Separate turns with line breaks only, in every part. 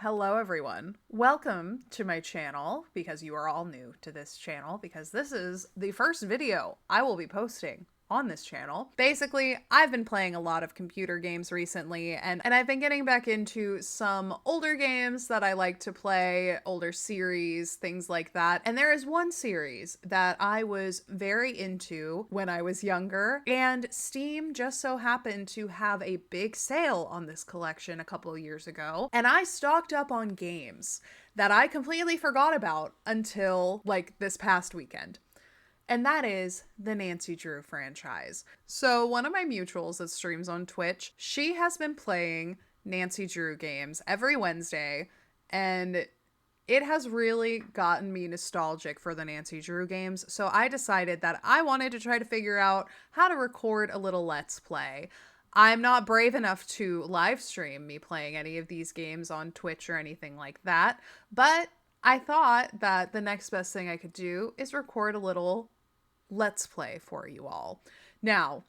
Hello everyone. Welcome to my channel, because you are all new to this channel, because this is the first video I will be posting on this channel. Basically, I've been playing a lot of computer games recently, and I've been getting back into some older games that I like to play, older series, things like that. And there is one series that I was very into when I was younger, and Steam just so happened to have a big sale on this collection a couple of years ago, and I stocked up on games that I completely forgot about until like this past weekend. And that is the Nancy Drew franchise. So one of my mutuals that streams on Twitch, she has been playing Nancy Drew games every Wednesday, and it has really gotten me nostalgic for the Nancy Drew games. So I decided that I wanted to try to figure out how to record a little Let's Play. I'm not brave enough to live stream me playing any of these games on Twitch or anything like that, but I thought that the next best thing I could do is record a little Let's Play for you all. Now,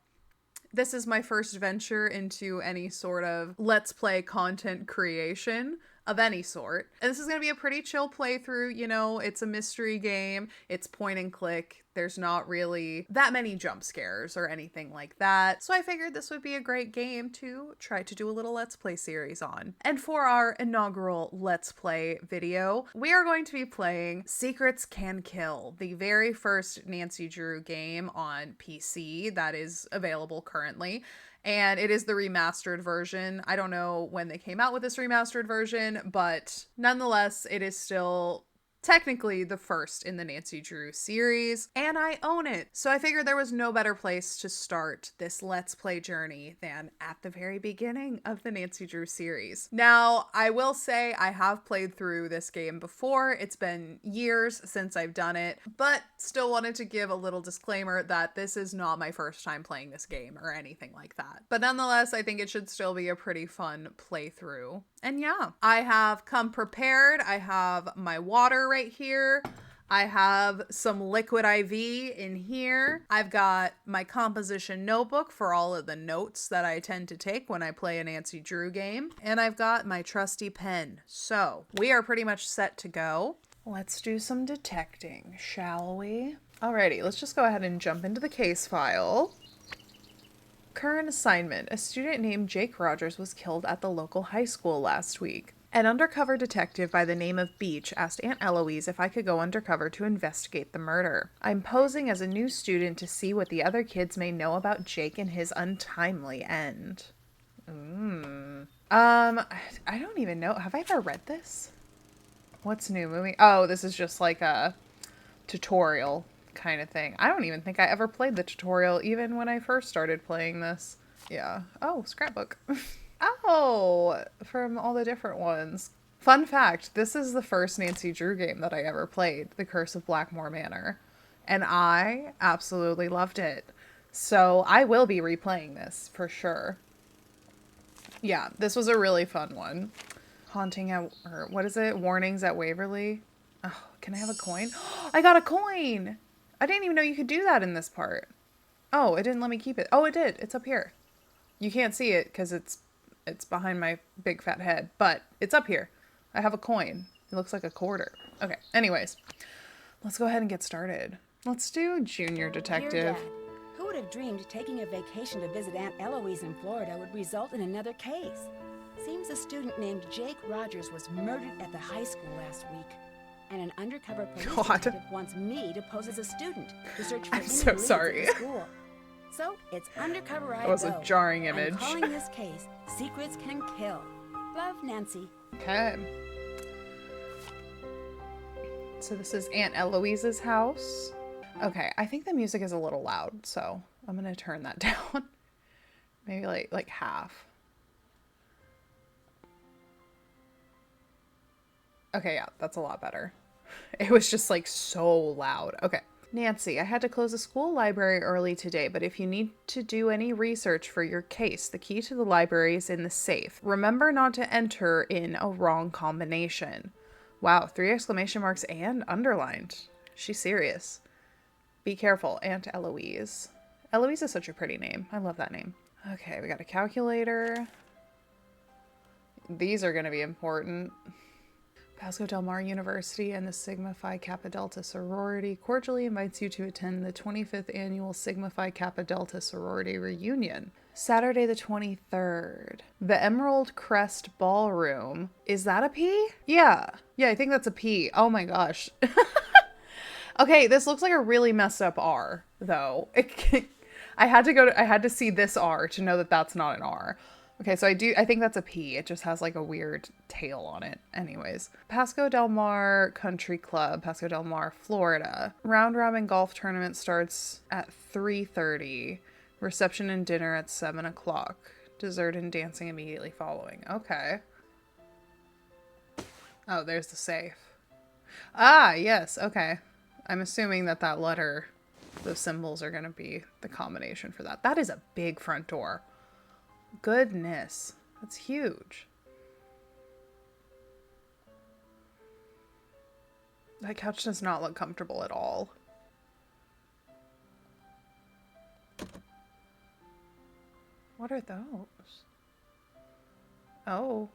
this is my first venture into any sort of Let's Play content creation of any sort. And this is going to be a pretty chill playthrough. You know, it's a mystery game. It's point and click. There's not really that many jump scares or anything like that. So I figured this would be a great game to try to do a little Let's Play series on. And for our inaugural Let's Play video, we are going to be playing Secrets Can Kill, the very first Nancy Drew game on PC that is available currently. And it is the remastered version. I don't know when they came out with this remastered version, but nonetheless, it is still technically the first in the Nancy Drew series, and I own it. So I figured there was no better place to start this Let's Play journey than at the very beginning of the Nancy Drew series. Now, I will say I have played through this game before. It's been years since I've done it, but still wanted to give a little disclaimer that this is not my first time playing this game or anything like that. But nonetheless, I think it should still be a pretty fun playthrough. And yeah, I have come prepared. I have my water right here. I have some liquid IV in here. I've got my composition notebook for all of the notes that I tend to take when I play a Nancy Drew game. And I've got my trusty pen. So we are pretty much set to go. Let's do some detecting, shall we? Alrighty, let's just go ahead and jump into the case file. Current assignment. A student named Jake Rogers was killed at the local high school last week. An undercover detective by the name of Beach asked Aunt Eloise if I could go undercover to investigate the murder. I'm posing as a new student to see what the other kids may know about Jake and his untimely end. I don't even know. Have I ever read this? What's new? Movie? Oh, this is just like a tutorial kind of thing. I don't even think I ever played the tutorial even when I first started playing this. Yeah. Oh, scrapbook. Oh, from all the different ones. Fun fact, this is the first Nancy Drew game that I ever played, The Curse of Blackmore Manor, and I absolutely loved it. So I will be replaying this for sure. Yeah, this was a really fun one. Haunting at, or what is it? Warnings at Waverly. Oh, can I have a coin? I got a coin! I didn't even know you could do that in this part. Oh, it didn't let me keep it. Oh, it did. It's up here. You can't see it because it's behind my big fat head, but it's up here. I have a coin. It looks like a quarter. Okay, anyways, let's go ahead and get started. Let's do Junior Detective.
Dear Dad, who would have dreamed taking a vacation to visit Aunt Eloise in Florida would result in another case? Seems a student named Jake Rogers was murdered at the high school last week. And an undercover police detective wants me to pose as a student to search for any leads at the school. So it's undercover I go.
That was a jarring image.
I'm calling this case Secrets Can Kill. Love, Nancy.
Okay. So this is Aunt Eloise's house. Okay, I think the music is a little loud, so I'm gonna turn that down. Maybe like half. Okay, yeah, that's a lot better. It was just like so loud. Okay. Nancy, I had to close the school library early today, but if you need to do any research for your case, the key to the library is in the safe. Remember not to enter in a wrong combination. Wow, 3 exclamation marks and underlined. She's serious. Be careful, Aunt Eloise. Eloise is such a pretty name. I love that name. Okay, we got a calculator. These are going to be important. Pasco Del Mar University and the Sigma Phi Kappa Delta sorority cordially invites you to attend the 25th annual Sigma Phi Kappa Delta sorority reunion. Saturday the 23rd. The Emerald Crest Ballroom. Is that a P? Yeah. Yeah, I think that's a P. Oh my gosh. Okay, this looks like a really messed up R, though. I had to see this R to know that that's not an R. Okay, so I think that's a P. It just has like a weird tail on it. Anyways, Pasco Del Mar Country Club, Pasco Del Mar, Florida. Round robin golf tournament starts at 3:30. Reception and dinner at 7 o'clock. Dessert and dancing immediately following. Okay. Oh, there's the safe. Ah, yes. Okay. I'm assuming that letter, those symbols are going to be the combination for that. That is a big front door. Goodness. That's huge. That couch does not look comfortable at all. What are those? Oh.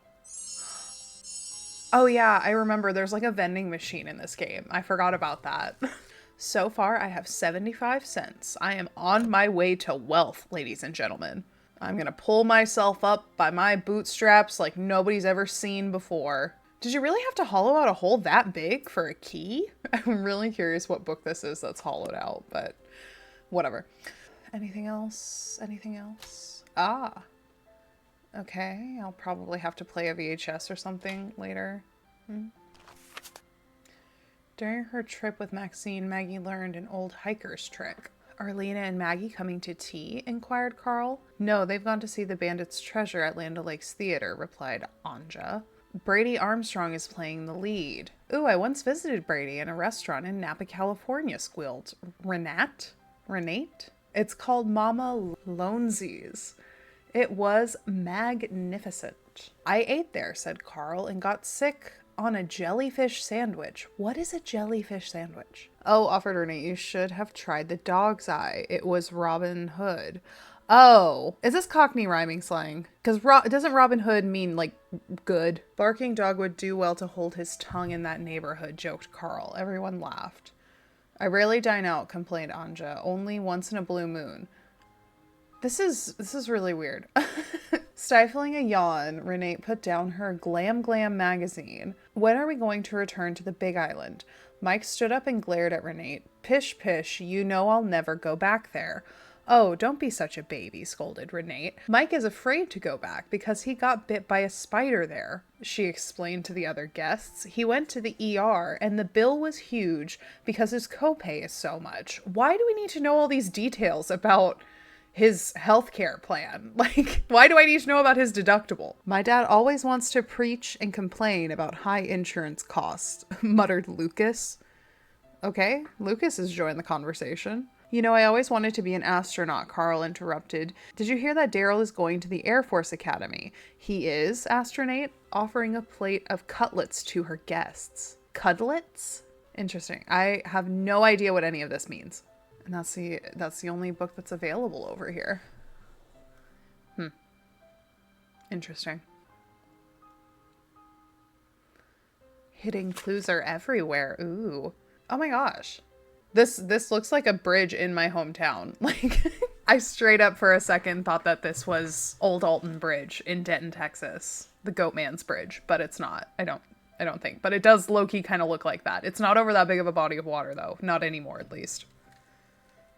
Oh yeah, I remember there's like a vending machine in this game. I forgot about that. So far, I have 75 cents. I am on my way to wealth, ladies and gentlemen. I'm gonna pull myself up by my bootstraps like nobody's ever seen before. Did you really have to hollow out a hole that big for a key? I'm really curious what book this is that's hollowed out, but whatever. Anything else? Anything else? Ah. Okay, I'll probably have to play a VHS or something later. During her trip with Maxine, Maggie learned an old hiker's trick. Are Lena and Maggie coming to tea? Inquired Carl. No, they've gone to see the bandit's treasure at Land O'Lakes Theater, replied Anja. Brady Armstrong is playing the lead. Ooh, I once visited Brady in a restaurant in Napa, California, squealed Renate? It's called Mama Lonesi's. It was magnificent. I ate there, said Carl, and got sick on a jellyfish sandwich. What is a jellyfish sandwich? Oh, offered Renee, you should have tried the dog's eye. It was Robin Hood. Oh, is this Cockney rhyming slang? Because doesn't Robin Hood mean, like, good? Barking dog would do well to hold his tongue in that neighborhood, joked Carl. Everyone laughed. I rarely dine out, complained Anja. Only once in a blue moon. This is really weird. Stifling a yawn, Renee put down her Glam magazine. When are we going to return to the Big Island? Mike stood up and glared at Renee. Pish, pish, you know I'll never go back there. Oh, don't be such a baby, scolded Renee. Mike is afraid to go back because he got bit by a spider there, she explained to the other guests. He went to the ER and the bill was huge because his copay is so much. Why do we need to know all these details about his healthcare plan? Like, why do I need to know about his deductible? My dad always wants to preach and complain about high insurance costs, muttered Lucas. Okay, Lucas has joined the conversation. You know, I always wanted to be an astronaut, Carl interrupted. Did you hear that Daryl is going to the Air Force Academy? He is, Astronate, offering a plate of cutlets to her guests. Cutlets? Interesting. I have no idea what any of this means. And that's the only book that's available over here. Interesting. Hidden clues are everywhere. Ooh. Oh my gosh. This looks like a bridge in my hometown. Like, I straight up for a second thought that this was Old Alton Bridge in Denton, Texas. The Goatman's Bridge, but it's not. I don't think. But it does low-key kind of look like that. It's not over that big of a body of water, though. Not anymore, at least.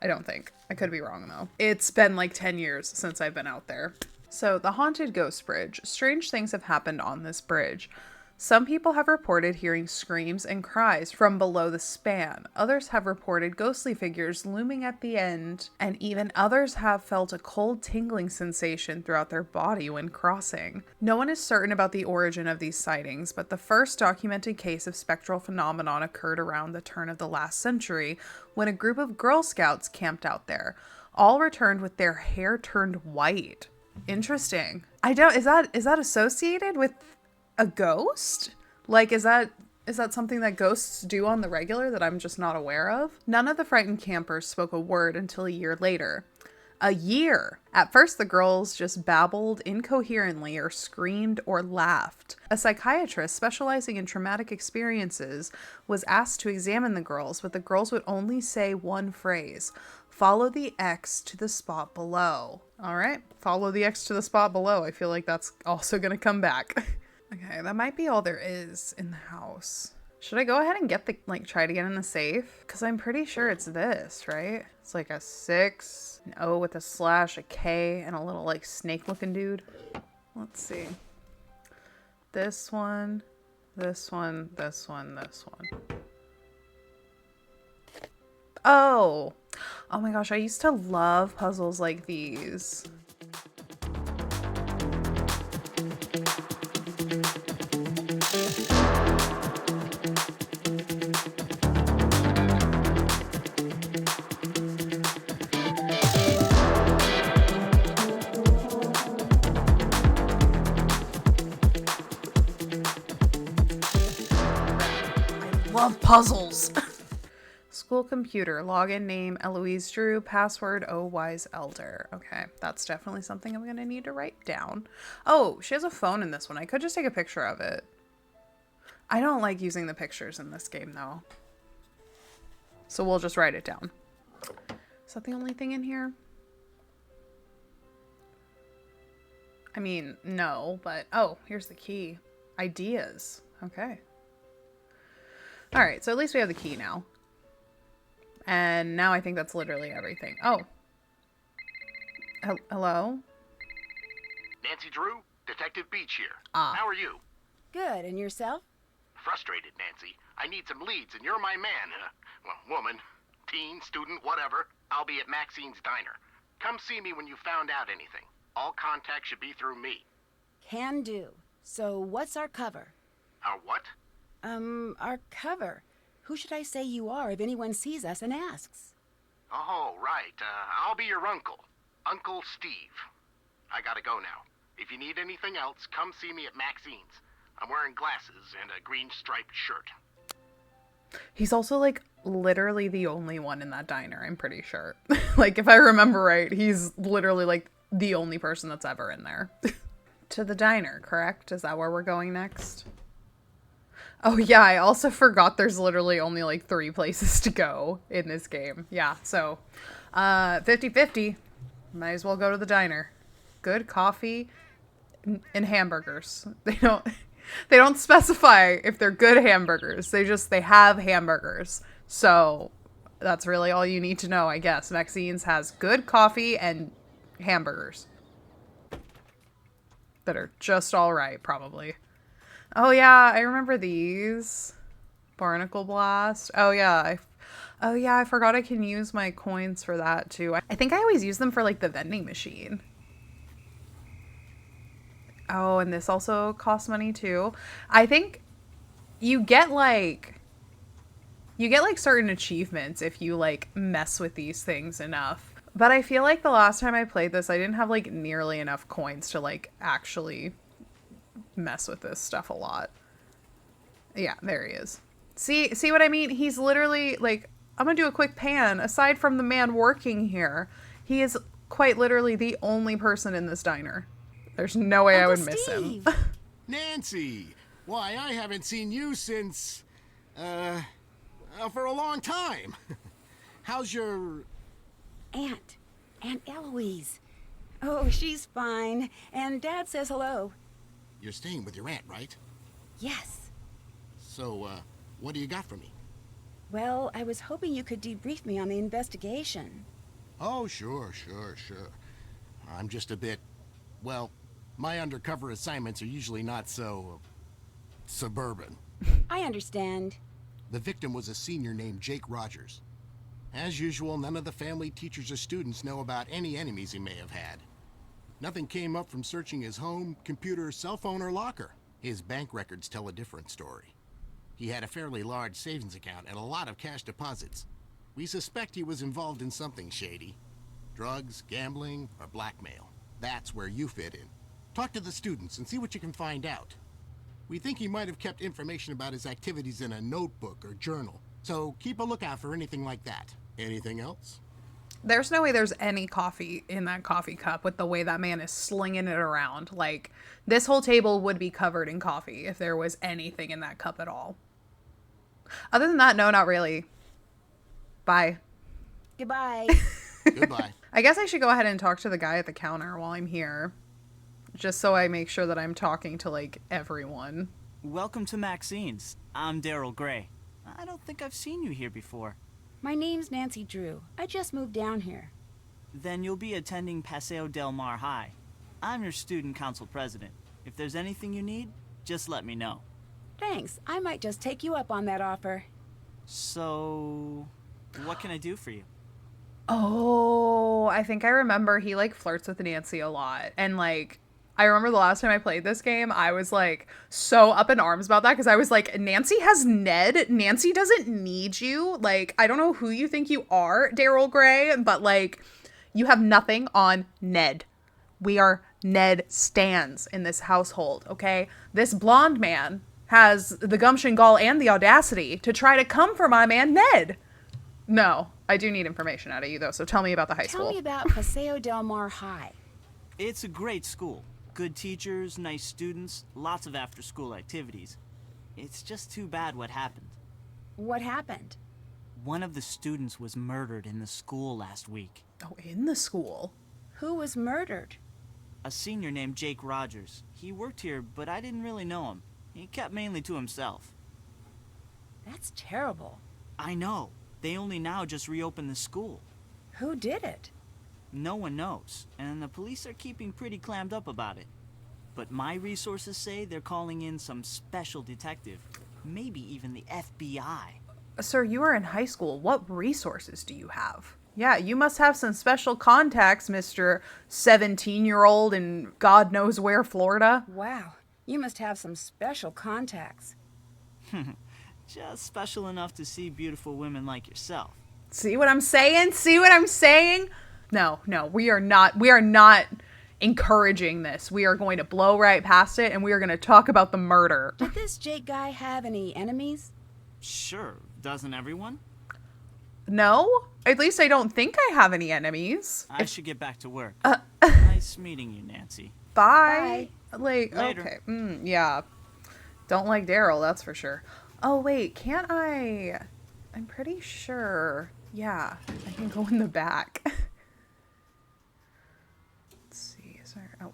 I don't think. I could be wrong, though. It's been like 10 years since I've been out there. So, the Haunted Ghost Bridge. Strange things have happened on this bridge. Some people have reported hearing screams and cries from below the span. Others have reported ghostly figures looming at the end, and even others have felt a cold tingling sensation throughout their body when crossing. No one is certain about the origin of these sightings, but the first documented case of spectral phenomenon occurred around the turn of the last century when a group of Girl Scouts camped out there. All returned with their hair turned white. Interesting. Is that associated with a ghost? Like, is that something that ghosts do on the regular that I'm just not aware of? None of the frightened campers spoke a word until a year later. A year. At first, the girls just babbled incoherently or screamed or laughed. A psychiatrist specializing in traumatic experiences was asked to examine the girls, but the girls would only say one phrase: follow the X to the spot below. All right, follow the X to the spot below. I feel like that's also going to come back. Okay, that might be all there is in the house. Should I go ahead and get the, try to get in the safe? Because I'm pretty sure it's this, right? It's like a 6, an O with a slash, a K, and a little snake looking dude. Let's see. This one, this one, this one, this one. Oh my gosh, I used to love puzzles like these. Love puzzles. School computer, login name Eloise Drew, password Oh Wise Elder. Okay, that's definitely something I'm gonna need to write down. Oh, she has a phone in this one. I could just take a picture of it. I don't like using the pictures in this game though, so we'll just write it down. Is that the only thing in here? I mean, no, but oh, here's the key. Ideas. Okay. All right, so at least we have the key now. And now I think that's literally everything. Oh. Hello?
Nancy Drew, Detective Beach here.
Ah.
How are you?
Good, and yourself?
Frustrated, Nancy. I need some leads, and you're my man. Well, woman, teen, student, whatever. I'll be at Maxine's Diner. Come see me when you found out anything. All contact should be through me.
Can do. So what's our cover?
Our what?
Our cover. Who should I say you are if anyone sees us and asks?
Oh, right. I'll be your uncle. Uncle Steve. I gotta go now. If you need anything else, come see me at Maxine's. I'm wearing glasses and a green striped shirt.
He's also literally the only one in that diner, I'm pretty sure. If I remember right, he's literally the only person that's ever in there. To the diner, correct? Is that where we're going next? Oh yeah, I also forgot there's literally only 3 places to go in this game. Yeah, so 50-50. Might as well go to the diner. Good coffee and hamburgers. They don't specify if they're good hamburgers. They have hamburgers. So that's really all you need to know, I guess. Maxine's has good coffee and hamburgers that are just all right, probably. Oh yeah, I remember these. Barnacle Blast. Oh yeah, I forgot I can use my coins for that too. I think I always use them for the vending machine. Oh, and this also costs money too. I think you get certain achievements if you mess with these things enough. But I feel like the last time I played this, I didn't have nearly enough coins to actually mess with this stuff a lot. Yeah, there he is. See what I mean? He's literally I'm gonna do a quick pan. Aside from the man working here, he is quite literally the only person in this diner. There's no way I would miss him.
Nancy, why, I haven't seen you since for a long time. How's your
Aunt Eloise. Oh, she's fine, and Dad says hello.
You're staying with your aunt, right?
Yes.
So, what do you got for me?
Well, I was hoping you could debrief me on the investigation.
Oh, sure. I'm just a bit... Well, my undercover assignments are usually not so... suburban.
I understand.
The victim was a senior named Jake Rogers. As usual, none of the family, teachers, or students know about any enemies he may have had. Nothing came up from searching his home, computer, cell phone, or locker. His bank records tell a different story. He had a fairly large savings account and a lot of cash deposits. We suspect he was involved in something shady. Drugs, gambling, or blackmail. That's where you fit in. Talk to the students and see what you can find out. We think he might have kept information about his activities in a notebook or journal, so keep a lookout for anything like that. Anything else?
There's no way there's any coffee in that coffee cup with the way that man is slinging it around. Like, this whole table would be covered in coffee if there was anything in that cup at all. Other than that, no, not really. Bye.
Goodbye.
Goodbye.
I guess I should go ahead and talk to the guy at the counter while I'm here. Just so I make sure that I'm talking to, like, everyone.
Welcome to Maxine's. I'm Daryl Gray. I don't think I've seen you here before.
My name's Nancy Drew. I just moved down here.
Then you'll be attending Paseo Del Mar High. I'm your student council president. If there's anything you need, just let me know.
Thanks. I might just take you up on that offer.
So, what can I do for you?
Oh, I think I remember he, like, flirts with Nancy a lot. And, like, I remember the last time I played this game, I was, like, so up in arms about that because I was like, Nancy has Ned. Nancy doesn't need you. Like, I don't know who you think you are, Daryl Gray, but, like, you have nothing on Ned. We are Ned stans in this household, okay? This blonde man has the gumption, gall, and the audacity to try to come for my man Ned. No, I do need information out of you, though, so tell me about the high school.
Tell me about Paseo Del Mar High.
It's a great school. Good teachers, nice students, lots of after-school activities. It's just too bad what happened.
What happened?
One of the students was murdered in the school last week.
Oh, in the school?
Who was murdered?
A senior named Jake Rogers. He worked here, but I didn't really know him. He kept mainly to himself.
That's terrible.
I know. They only now just reopened the school.
Who did it?
No one knows, and the police are keeping pretty clammed up about it. But my resources say they're calling in some special detective, maybe even the FBI.
Sir, you are in high school. What resources do you have? Yeah, you must have some special contacts, Mr. 17-year-old in God knows where, Florida.
Wow, you must have some special contacts.
Just special enough to see beautiful women like yourself.
See what I'm saying? See what I'm saying? No, we are not encouraging this. We are going to blow right past it, and we are going to talk about the murder.
Did this Jake guy have any enemies?
Sure, doesn't everyone?
No? At least I don't think I have any enemies.
I should get back to work. Nice meeting you, Nancy.
Bye. Like,
Later.
okay. Yeah. Don't like Daryl, that's for sure. Oh, wait, can't I? I'm pretty sure. Yeah, I can go in the back. Let's see. Is there? Oh.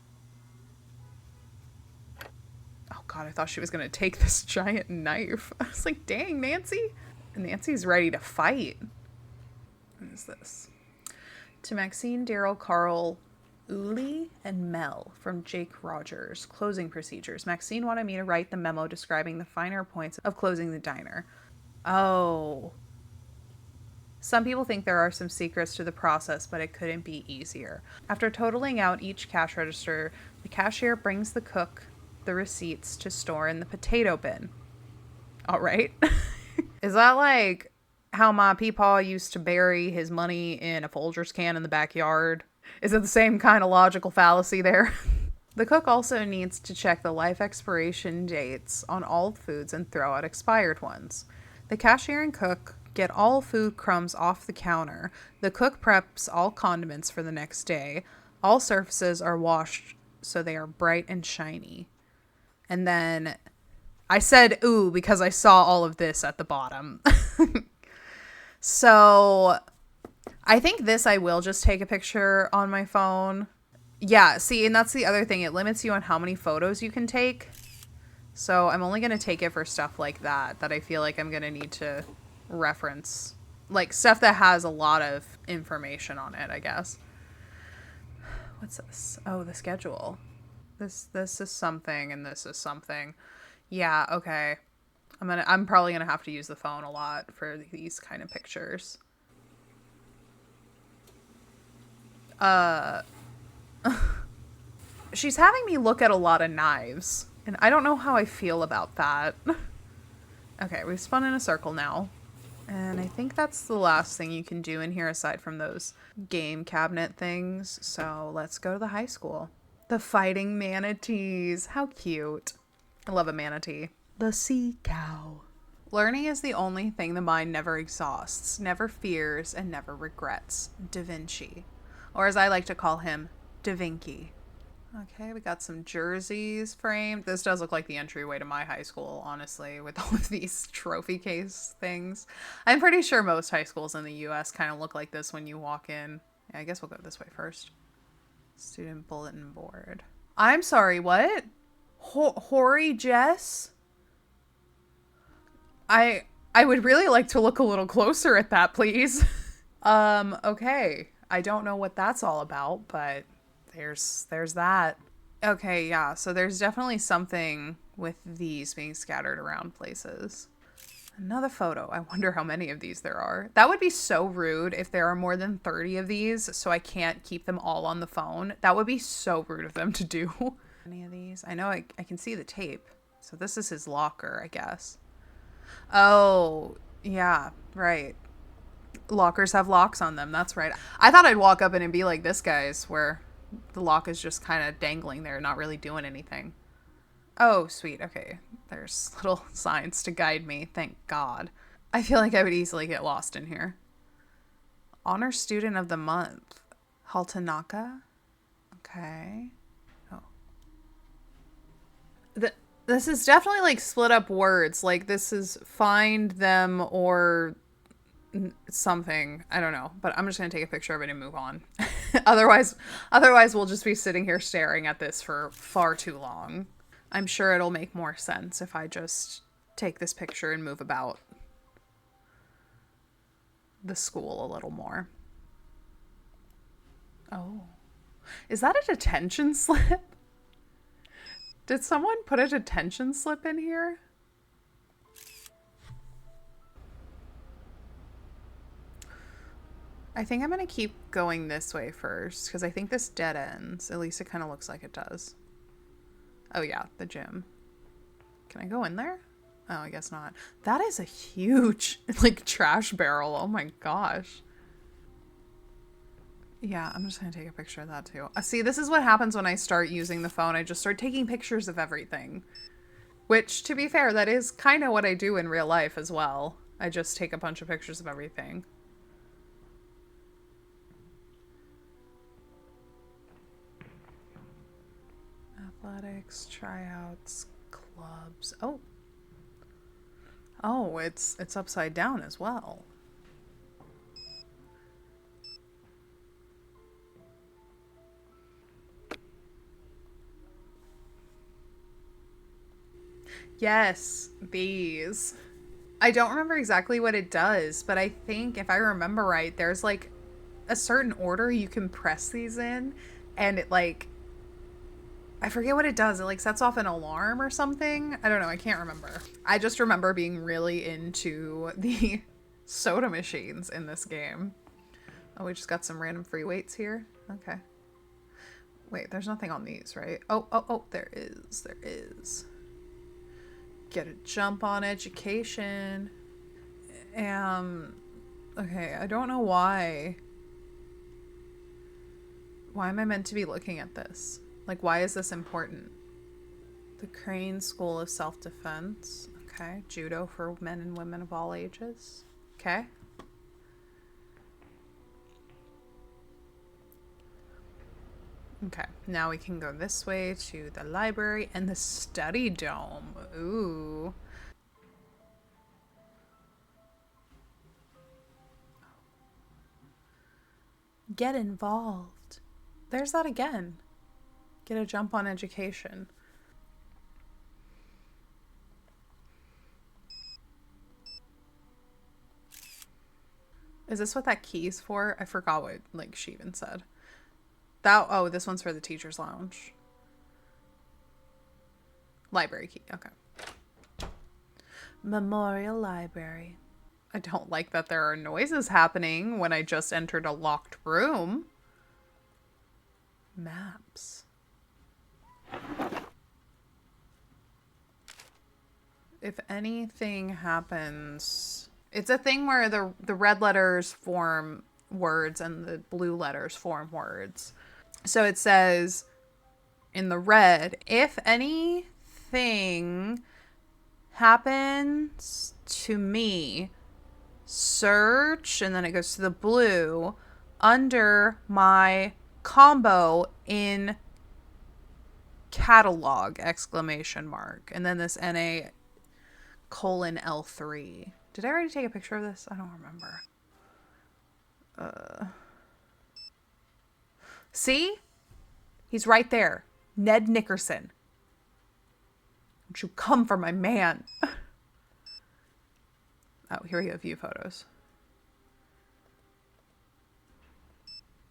Oh, God, I thought she was going to take this giant knife. I was like, dang, Nancy. Nancy's ready to fight. What is this? To Maxine, Daryl, Carl, Uli, and Mel from Jake Rogers. Closing procedures. Maxine wanted me to write the memo describing the finer points of closing the diner. Oh. Some people think there are some secrets to the process, but it couldn't be easier. After totaling out each cash register, the cashier brings the cook the receipts to store in the potato bin. All right. Is that like how my peepaw used to bury his money in a Folgers can in the backyard? Is it the same kind of logical fallacy there? The cook also needs to check the life expiration dates on all foods and throw out expired ones. The cashier and cook get all food crumbs off the counter. The cook preps all condiments for the next day. All surfaces are washed so they are bright and shiny. And then I said ooh because I saw all of this at the bottom. So I think this I will just take a picture on my phone. Yeah, see, and that's the other thing. It limits you on how many photos you can take. So I'm only going to take it for stuff like that I feel like I'm going to need to reference. Like stuff that has a lot of information on it, I guess. What's this? Oh, the schedule. This is something and this is something. Yeah, okay. I'm probably going to have to use the phone a lot for these kind of pictures. She's having me look at a lot of knives, and I don't know how I feel about that. Okay, we've spun in a circle now, and I think that's the last thing you can do in here aside from those game cabinet things, so let's go to the high school. The fighting manatees, how cute. I love a manatee. The sea cow. Learning is the only thing the mind never exhausts, never fears, and never regrets. Da Vinci. Or as I like to call him, Da Vinci. Okay, we got some jerseys framed. This does look like the entryway to my high school, honestly, with all of these trophy case things. I'm pretty sure most high schools in the US kind of look like this when you walk in. Yeah, I guess we'll go this way first. Student bulletin board. I'm sorry, what? Hoary Jess? I would really like to look a little closer at that, please. Okay. I don't know what that's all about, but there's that. Okay, yeah, so there's definitely something with these being scattered around places. Another photo. I wonder how many of these there are. That would be so rude if there are more than 30 of these, so I can't keep them all on the phone. That would be so rude of them to do. Any of these? I know I can see the tape. So this is his locker, I guess. Oh, yeah, right. Lockers have locks on them. That's right. I thought I'd walk up in and be like this guy's, where the lock is just kind of dangling there, not really doing anything. Oh, sweet. Okay. There's little signs to guide me. Thank God. I feel like I would easily get lost in here. Honor Student of the Month. Haltanaka. Okay. Oh. This is definitely like split up words. Like this is find them or something. I don't know. But I'm just going to take a picture of it and move on. Otherwise we'll just be sitting here staring at this for far too long. I'm sure it'll make more sense if I just take this picture and move about the school a little more. Oh. Is that a detention slip? Did someone put a detention slip in here? I think I'm going to keep going this way first because I think this dead ends. At least it kind of looks like it does. Oh yeah, the gym. Can I go in there? Oh, I guess not. That is a huge, like, trash barrel. Oh my gosh. Yeah, I'm just gonna take a picture of that too. See, this is what happens when I start using the phone. I just start taking pictures of everything. Which, to be fair, that is kind of what I do in real life as well. I just take a bunch of pictures of everything. Athletics, tryouts, clubs. Oh. Oh, it's upside down as well. Yes, these. I don't remember exactly what it does, but I think if I remember right, there's like a certain order you can press these in, and it like, I forget what it does. It like sets off an alarm or something. I don't know. I can't remember. I just remember being really into the soda machines in this game. Oh, we just got some random free weights here. Okay. Wait, there's nothing on these, right? Oh, there is. There is. Get a jump on education. Okay, I don't know why. Why am I meant to be looking at this? Like, why is this important? The Crane School of Self-Defense. Okay. Judo for men and women of all ages. Okay. Okay. Now we can go this way to the library and the study dome. Ooh. Get involved. There's that again. Get a jump on education. Is this what that key's for? I forgot what like she even said. Oh, this one's for the teacher's lounge. Library key. Okay. Memorial Library. I don't like that there are noises happening when I just entered a locked room. Maps. If anything happens, it's a thing where the red letters form words and the blue letters form words. So it says in the red, if anything happens to me, search, and then it goes to the blue under my combo in catalog, ! And then this NA:(L3). Did I already take a picture of this? I don't remember. See? He's right there. Ned Nickerson. Won't you come for my man? Oh, here we go. View photos.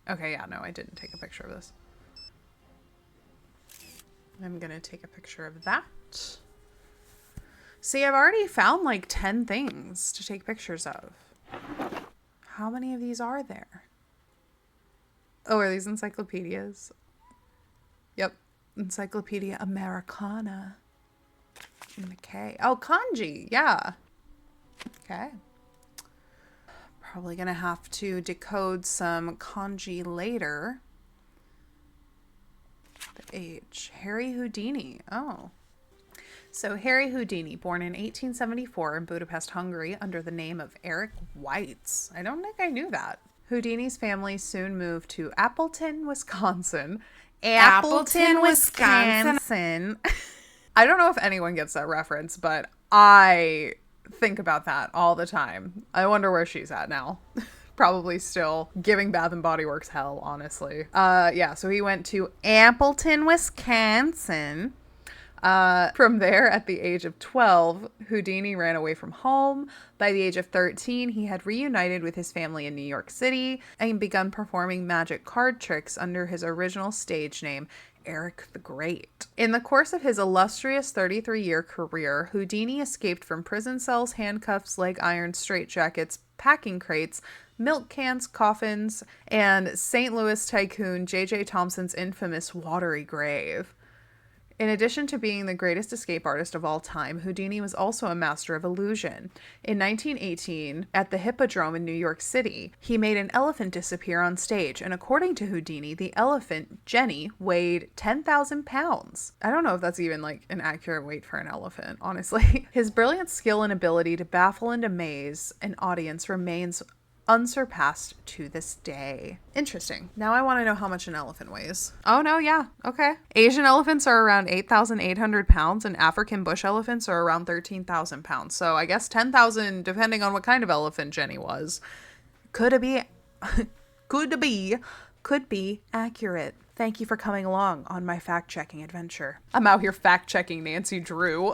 Okay, yeah, no, I didn't take a picture of this. I'm going to take a picture of that. See, I've already found like 10 things to take pictures of. How many of these are there? Oh, are these encyclopedias? Yep. Encyclopedia Americana. Okay. Oh, kanji. Yeah. Okay. Probably gonna have to decode some kanji later. The age. Harry Houdini. Oh. So Harry Houdini, born in 1874 in Budapest, Hungary, under the name of Eric Weitz. I don't think I knew that. Houdini's family soon moved to Appleton, Wisconsin. Appleton, Wisconsin. I don't know if anyone gets that reference, but I think about that all the time. I wonder where she's at now. Probably still giving Bath and Body Works hell, honestly. Yeah, so he went to Appleton, Wisconsin. From there, at the age of 12, Houdini ran away from home. By the age of 13, he had reunited with his family in New York City and begun performing magic card tricks under his original stage name, Eric the Great. In the course of his illustrious 33-year career, Houdini escaped from prison cells, handcuffs, leg irons, straitjackets, packing crates, milk cans, coffins, and St. Louis tycoon J.J. Thompson's infamous watery grave. In addition to being the greatest escape artist of all time, Houdini was also a master of illusion. In 1918, at the Hippodrome in New York City, he made an elephant disappear on stage, and according to Houdini, the elephant, Jenny, weighed 10,000 pounds. I don't know if that's even like an accurate weight for an elephant, honestly. His brilliant skill and ability to baffle and amaze an audience remains unsurpassed to this day. Interesting. Now I want to know how much an elephant weighs. Oh no, yeah. Okay. Asian elephants are around 8,800 pounds and African bush elephants are around 13,000 pounds. So I guess 10,000 depending on what kind of elephant Jenny was. Could be accurate. Thank you for coming along on my fact-checking adventure. I'm out here fact-checking Nancy Drew.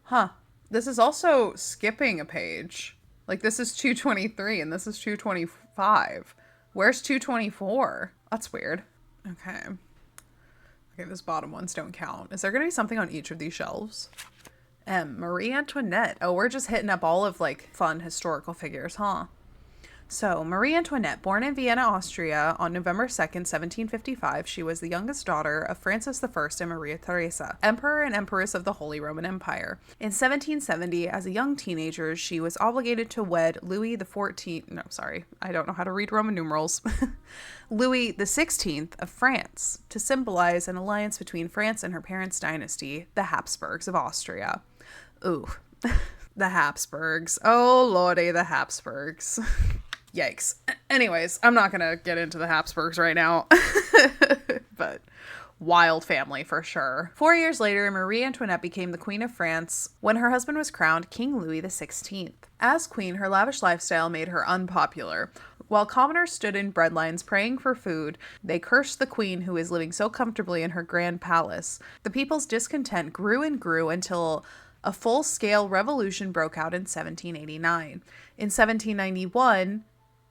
Huh. This is also skipping a page. Like, this is 223 and this is 225. Where's 224? That's weird. Okay. Okay, those bottom ones don't count. Is there going to be something on each of these shelves? Marie Antoinette. Oh, we're just hitting up all of, like, fun historical figures, huh? So, Marie Antoinette, born in Vienna, Austria on November 2nd, 1755, she was the youngest daughter of Francis I and Maria Theresa, Emperor and Empress of the Holy Roman Empire. In 1770, as a young teenager, she was obligated to wed Louis XIV, no, sorry, I don't know how to read Roman numerals, Louis XVI of France, to symbolize an alliance between France and her parents' dynasty, the Habsburgs of Austria. Ooh, the Habsburgs. Oh, lordy, the Habsburgs. Yikes. Anyways, I'm not going to get into the Habsburgs right now, but wild family for sure. 4 years later, Marie Antoinette became the Queen of France when her husband was crowned King Louis XVI. As queen, her lavish lifestyle made her unpopular. While commoners stood in breadlines praying for food, they cursed the queen who was living so comfortably in her grand palace. The people's discontent grew and grew until a full-scale revolution broke out in 1789. In 1791,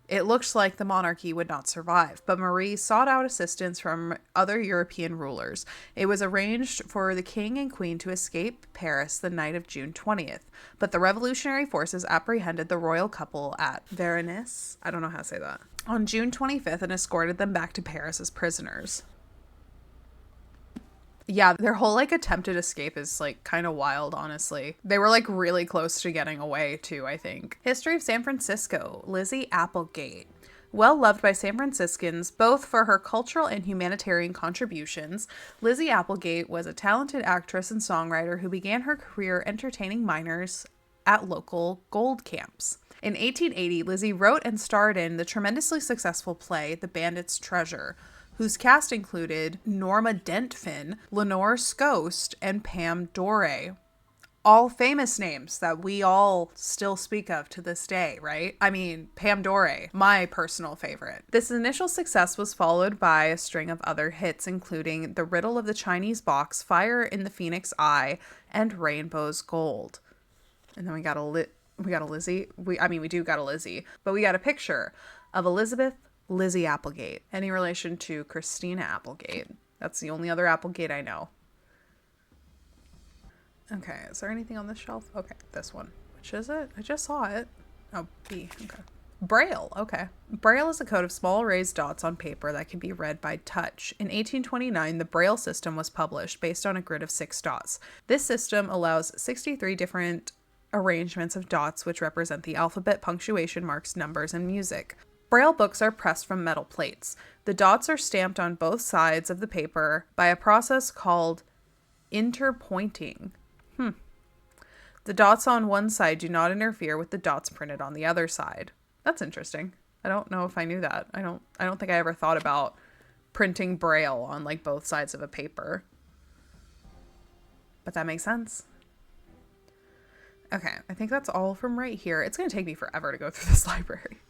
it looked like the monarchy would not survive, but Marie sought out assistance from other European rulers. It was arranged for the king and queen to escape Paris the night of June 20th, but the revolutionary forces apprehended the royal couple at Varennes, I don't know how to say that, on June 25th and escorted them back to Paris as prisoners. Yeah, their whole, like, attempted escape is, like, kind of wild, honestly. They were, like, really close to getting away, too, I think. History of San Francisco. Lizzie Applegate Well loved by San Franciscans, both for her cultural and humanitarian contributions, Lizzie Applegate was a talented actress and songwriter who began her career entertaining miners at local gold camps. In 1880, Lizzie wrote and starred in the tremendously successful play The Bandit's Treasure, whose cast included Norma Dentfin, Lenore Scost, and Pam Dore. All famous names that we all still speak of to this day, right? I mean, Pam Dore, my personal favorite. This initial success was followed by a string of other hits, including The Riddle of the Chinese Box, Fire in the Phoenix Eye, and Rainbow's Gold. And then we got a Lizzie. We do got a Lizzie, but we got a picture of Elizabeth Lizzie Applegate. Any relation to Christina Applegate? That's the only other Applegate I know. Okay, is there anything on this shelf? Okay, this one. Which is it? I just saw it. Oh, B. Okay. Braille. Okay. Braille is a code of small raised dots on paper that can be read by touch. In 1829, the Braille system was published based on a grid of 6 dots. This system allows 63 different arrangements of dots which represent the alphabet, punctuation marks, numbers, and music. Braille books are pressed from metal plates. The dots are stamped on both sides of the paper by a process called interpointing. The dots on one side do not interfere with the dots printed on the other side. That's interesting. I don't know if I knew that. I don't think I ever thought about printing Braille on like both sides of a paper. But that makes sense. Okay, I think that's all from right here. It's going to take me forever to go through this library.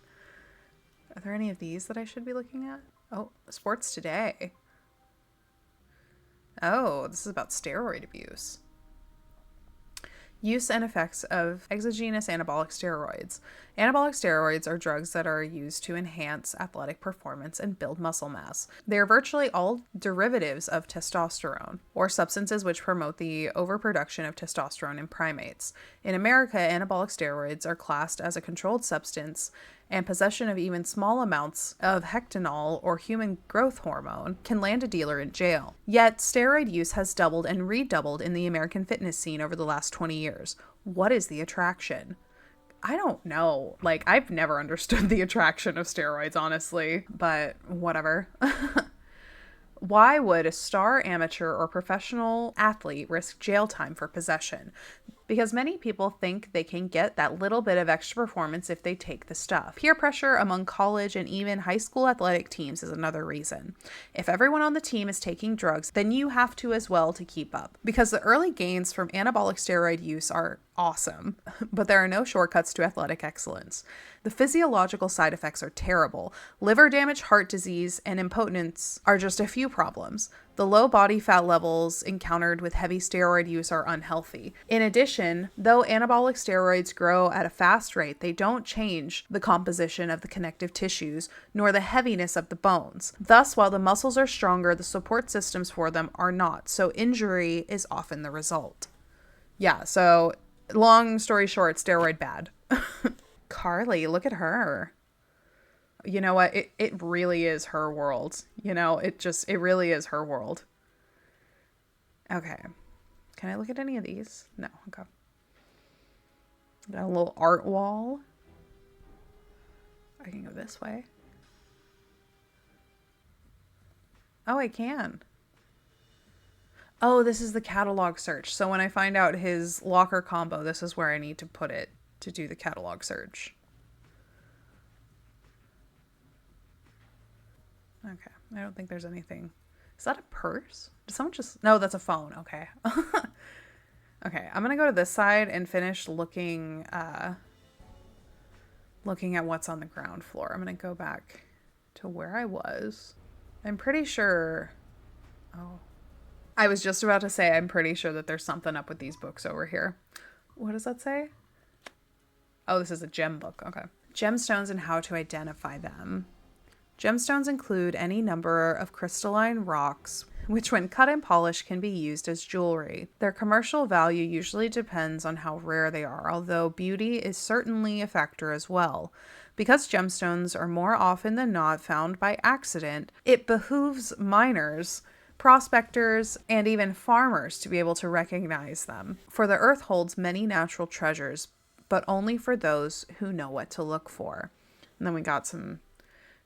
Are there any of these that I should be looking at? Oh, Sports Today. Oh, this is about steroid abuse. Use and effects of exogenous anabolic steroids. Anabolic steroids are drugs that are used to enhance athletic performance and build muscle mass. They are virtually all derivatives of testosterone, or substances which promote the overproduction of testosterone in primates. In America, anabolic steroids are classed as a controlled substance, and possession of even small amounts of hectanol or human growth hormone can land a dealer in jail. Yet, steroid use has doubled and redoubled in the American fitness scene over the last 20 years. What is the attraction? I don't know. Like, I've never understood the attraction of steroids, honestly, but whatever. Why would a star amateur or professional athlete risk jail time for possession? Because many people think they can get that little bit of extra performance if they take the stuff. Peer pressure among college and even high school athletic teams is another reason. If everyone on the team is taking drugs, then you have to as well to keep up. Because the early gains from anabolic steroid use are awesome, but there are no shortcuts to athletic excellence. The physiological side effects are terrible. Liver damage, heart disease, and impotence are just a few problems. The low body fat levels encountered with heavy steroid use are unhealthy. In addition, though anabolic steroids grow at a fast rate, they don't change the composition of the connective tissues nor the heaviness of the bones. Thus, while the muscles are stronger, the support systems for them are not, so injury is often the result. Yeah, so long story short, steroid bad. Carly, look at her. You know what? It really is her world. You know, it really is her world. Okay. Can I look at any of these? No. Okay. Got a little art wall. I can go this way. Oh, I can. Oh, this is the catalog search. So when I find out his locker combo, this is where I need to put it to do the catalog search. Okay, I don't think there's anything. Is that a purse? Did someone just... No, that's a phone. Okay. Okay, I'm gonna go to this side and finish looking at what's on the ground floor. I'm gonna go back to where I was. I'm pretty sure... Oh. I was just about to say I'm pretty sure that there's something up with these books over here. What does that say? Oh, this is a gem book. Okay. Gemstones and how to identify them. Gemstones include any number of crystalline rocks, which when cut and polished can be used as jewelry. Their commercial value usually depends on how rare they are, although beauty is certainly a factor as well. Because gemstones are more often than not found by accident, it behooves miners, prospectors, and even farmers to be able to recognize them. For the earth holds many natural treasures, but only for those who know what to look for. And then we got some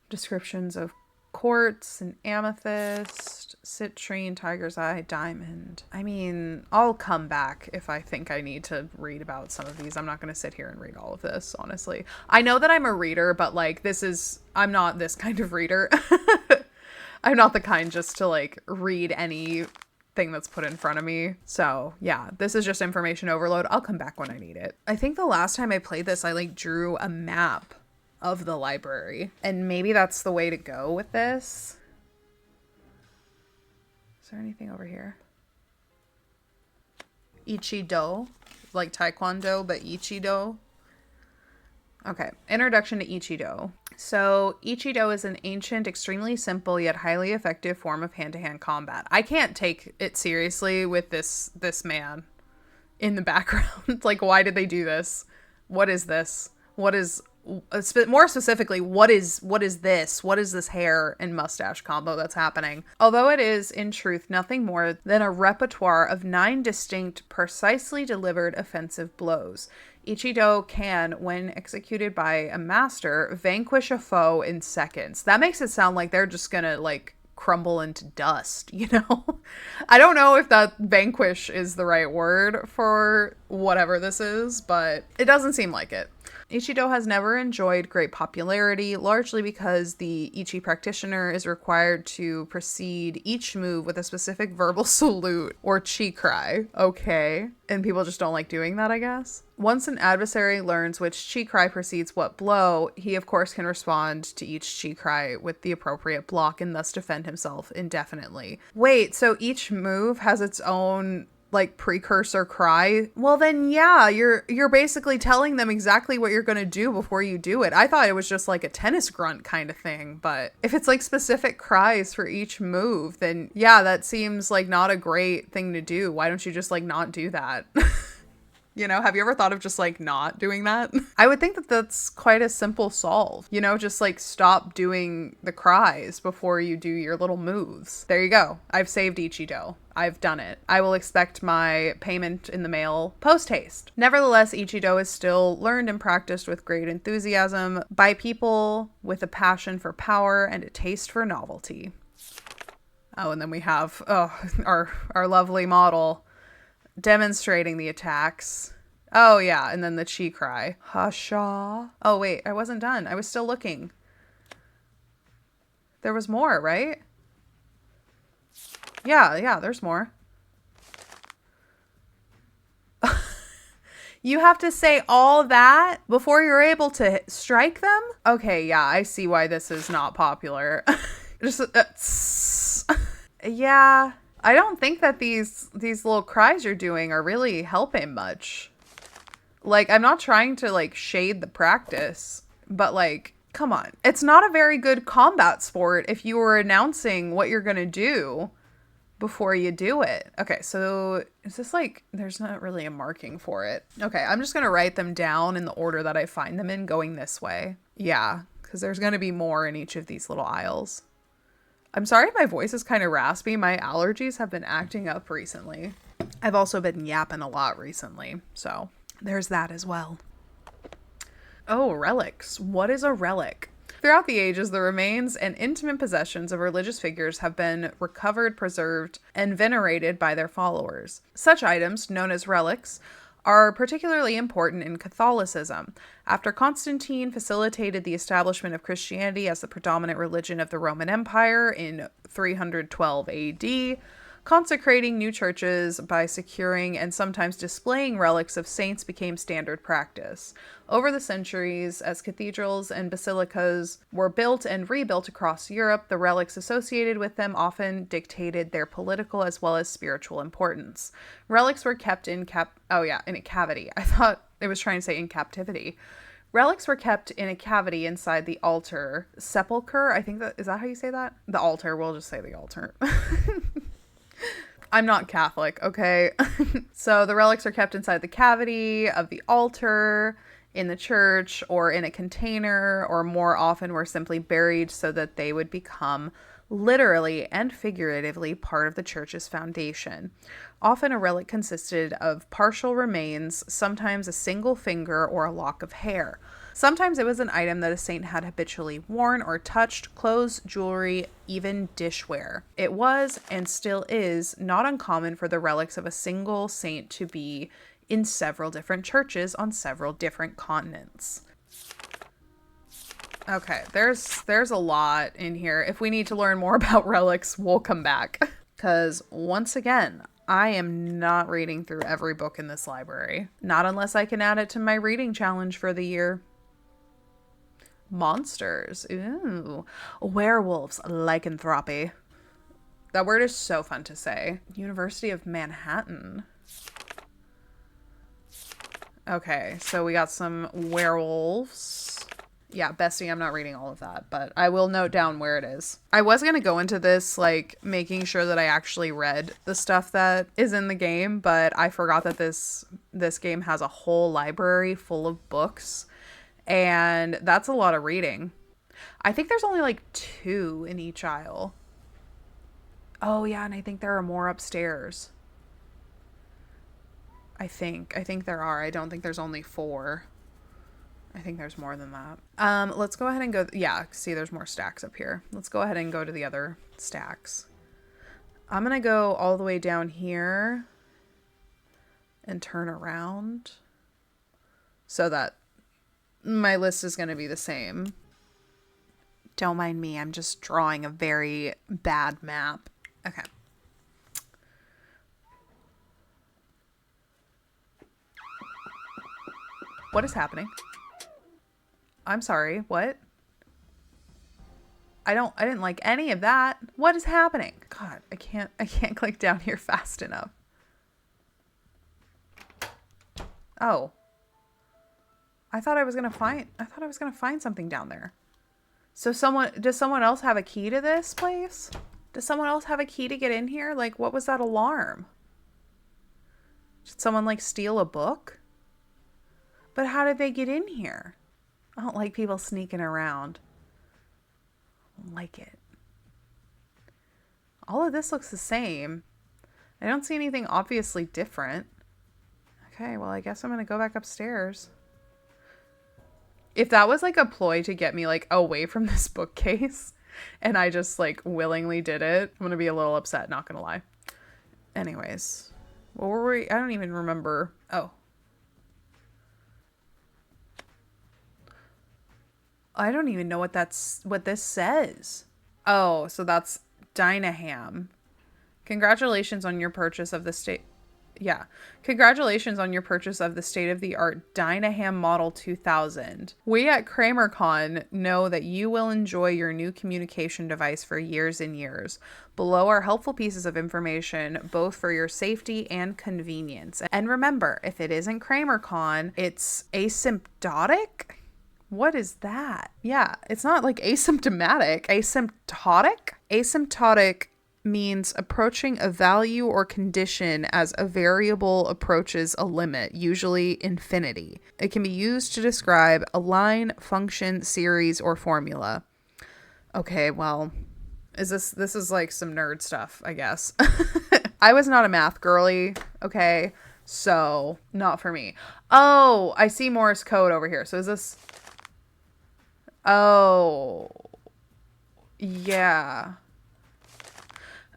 Descriptions of quartz and amethyst, citrine, tiger's eye, diamond. I mean, I'll come back if I think I need to read about some of these. I'm not going to sit here and read all of this, honestly. I know that I'm a reader, but like I'm not this kind of reader. I'm not the kind just to like read anything that's put in front of me. So yeah, this is just information overload. I'll come back when I need it. I think the last time I played this, I like drew a map of the library, and maybe that's the way to go with this. Is there anything over here? Ichido, like taekwondo, but Ichido. Okay, introduction to Ichido. So Ichido is an ancient, extremely simple yet highly effective form of hand-to-hand combat. I can't take it seriously with this man in the background. Like, why did they do this? What is this? What is more specifically, what is this? What is this hair and mustache combo that's happening? Although it is, in truth, nothing more than a repertoire of 9 distinct, precisely delivered offensive blows. Ichido can, when executed by a master, vanquish a foe in seconds. That makes it sound like they're just gonna, like, crumble into dust, you know? I don't know if that vanquish is the right word for whatever this is, but it doesn't seem like it. Ichido has never enjoyed great popularity, largely because the Ichi practitioner is required to precede each move with a specific verbal salute or chi cry. Okay. And people just don't like doing that, I guess. Once an adversary learns which chi cry precedes what blow, he of course can respond to each chi cry with the appropriate block and thus defend himself indefinitely. Wait, so each move has its own like precursor cry? Well then yeah, you're basically telling them exactly what you're going to do before you do it. I thought it was just like a tennis grunt kind of thing, but if it's like specific cries for each move, then yeah, that seems like not a great thing to do. Why don't you just like not do that? You know, have you ever thought of just like not doing that? I would think that that's quite a simple solve. You know, just like stop doing the cries before you do your little moves. There you go. I've saved Ichido. I've done it. I will expect my payment in the mail post-haste. Nevertheless, Ichido is still learned and practiced with great enthusiasm by people with a passion for power and a taste for novelty. Oh, and then we have our lovely model demonstrating the attacks. Oh yeah, and then the chi cry. Hasha. Oh wait, I wasn't done. I was still looking. There was more, right? Yeah, there's more. You have to say all that before you're able to strike them? Okay, yeah, I see why this is not popular. Just yeah. I don't think that these little cries you're doing are really helping much. Like, I'm not trying to, like, shade the practice, but, like, come on. It's not a very good combat sport if you were announcing what you're gonna do before you do it. Okay, so is this, like, there's not really a marking for it. Okay, I'm just gonna write them down in the order that I find them in, going this way. Yeah, because there's gonna be more in each of these little aisles. I'm sorry if my voice is kind of raspy. My allergies have been acting up recently. I've also been yapping a lot recently, so there's that as well. Oh, relics. What is a relic? Throughout the ages, the remains and intimate possessions of religious figures have been recovered, preserved, and venerated by their followers. Such items, known as relics, are particularly important in Catholicism. After Constantine facilitated the establishment of Christianity as the predominant religion of the Roman Empire in 312 AD, consecrating new churches by securing and sometimes displaying relics of saints became standard practice. Over the centuries, as cathedrals and basilicas were built and rebuilt across Europe, the relics associated with them often dictated their political as well as spiritual importance. Relics were kept in a cavity. I thought it was trying to say in captivity. Relics were kept in a cavity inside the altar. Sepulcher, I think is that how you say that? The altar, we'll just say the altar. I'm not Catholic, okay? So the relics are kept inside the cavity of the altar, in the church, or in a container, or more often were simply buried so that they would become literally and figuratively part of the church's foundation. Often a relic consisted of partial remains, sometimes a single finger or a lock of hair. Sometimes it was an item that a saint had habitually worn or touched, clothes, jewelry, even dishware. It was, and still is, not uncommon for the relics of a single saint to be in several different churches on several different continents. Okay, there's a lot in here. If we need to learn more about relics, we'll come back. Because once again, I am not reading through every book in this library. Not unless I can add it to my reading challenge for the year. Monsters. Ooh. Werewolves. Lycanthropy. That word is so fun to say. University of Manhattan. Okay, so we got some werewolves. Yeah, bestie, I'm not reading all of that, but I will note down where it is. I was going to go into this, like, making sure that I actually read the stuff that is in the game, but I forgot that this game has a whole library full of books, and that's a lot of reading. I think there's only, like, 2 in each aisle. Oh, yeah, and I think there are more upstairs. I think there are. I don't think there's only 4. I think there's more than that. Let's go ahead and go. Yeah, see, there's more stacks up here. Let's go ahead and go to the other stacks. I'm going to go all the way down here and turn around so that my list is going to be the same. Don't mind me. I'm just drawing a very bad map. Okay. What is happening? I'm sorry, what? I didn't like any of that. What is happening? God, I can't click down here fast enough. Oh. I thought I was gonna find something down there. So does someone else have a key to this place? Does someone else have a key to get in here? Like, what was that alarm? Did someone, like, steal a book? But how did they get in here? I don't like people sneaking around. I don't like it. All of this looks the same. I don't see anything obviously different. Okay, well, I guess I'm going to go back upstairs. If that was like a ploy to get me like away from this bookcase and I just like willingly did it, I'm going to be a little upset, not going to lie. Anyways, what were we? I don't even remember. Oh. I don't even know what this says. Oh, so that's Dynaham. Congratulations on your purchase of the state. Yeah. Congratulations on your purchase of the state-of-the-art Dynaham Model 2000. We at KramerCon know that you will enjoy your new communication device for years and years. Below are helpful pieces of information, both for your safety and convenience. And remember, if it isn't KramerCon, it's asymptotic? What is that? Yeah, it's not like asymptomatic. Asymptotic? Asymptotic means approaching a value or condition as a variable approaches a limit, usually infinity. It can be used to describe a line, function, series, or formula. Okay, well, this is like some nerd stuff, I guess. I was not a math girly, okay? So, not for me. Oh, I see Morse code over here. So is this... Oh, yeah.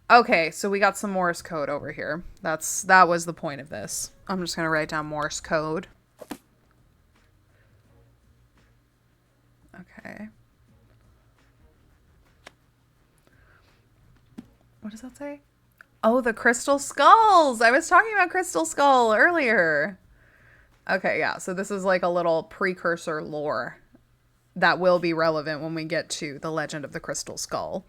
Okay, so we got some Morse code over here. That was the point of this. I'm just going to write down Morse code. Okay. What does that say? Oh, the crystal skulls. I was talking about Crystal Skull earlier. Okay, yeah. So this is like a little precursor lore that will be relevant when we get to the legend of the Crystal Skull.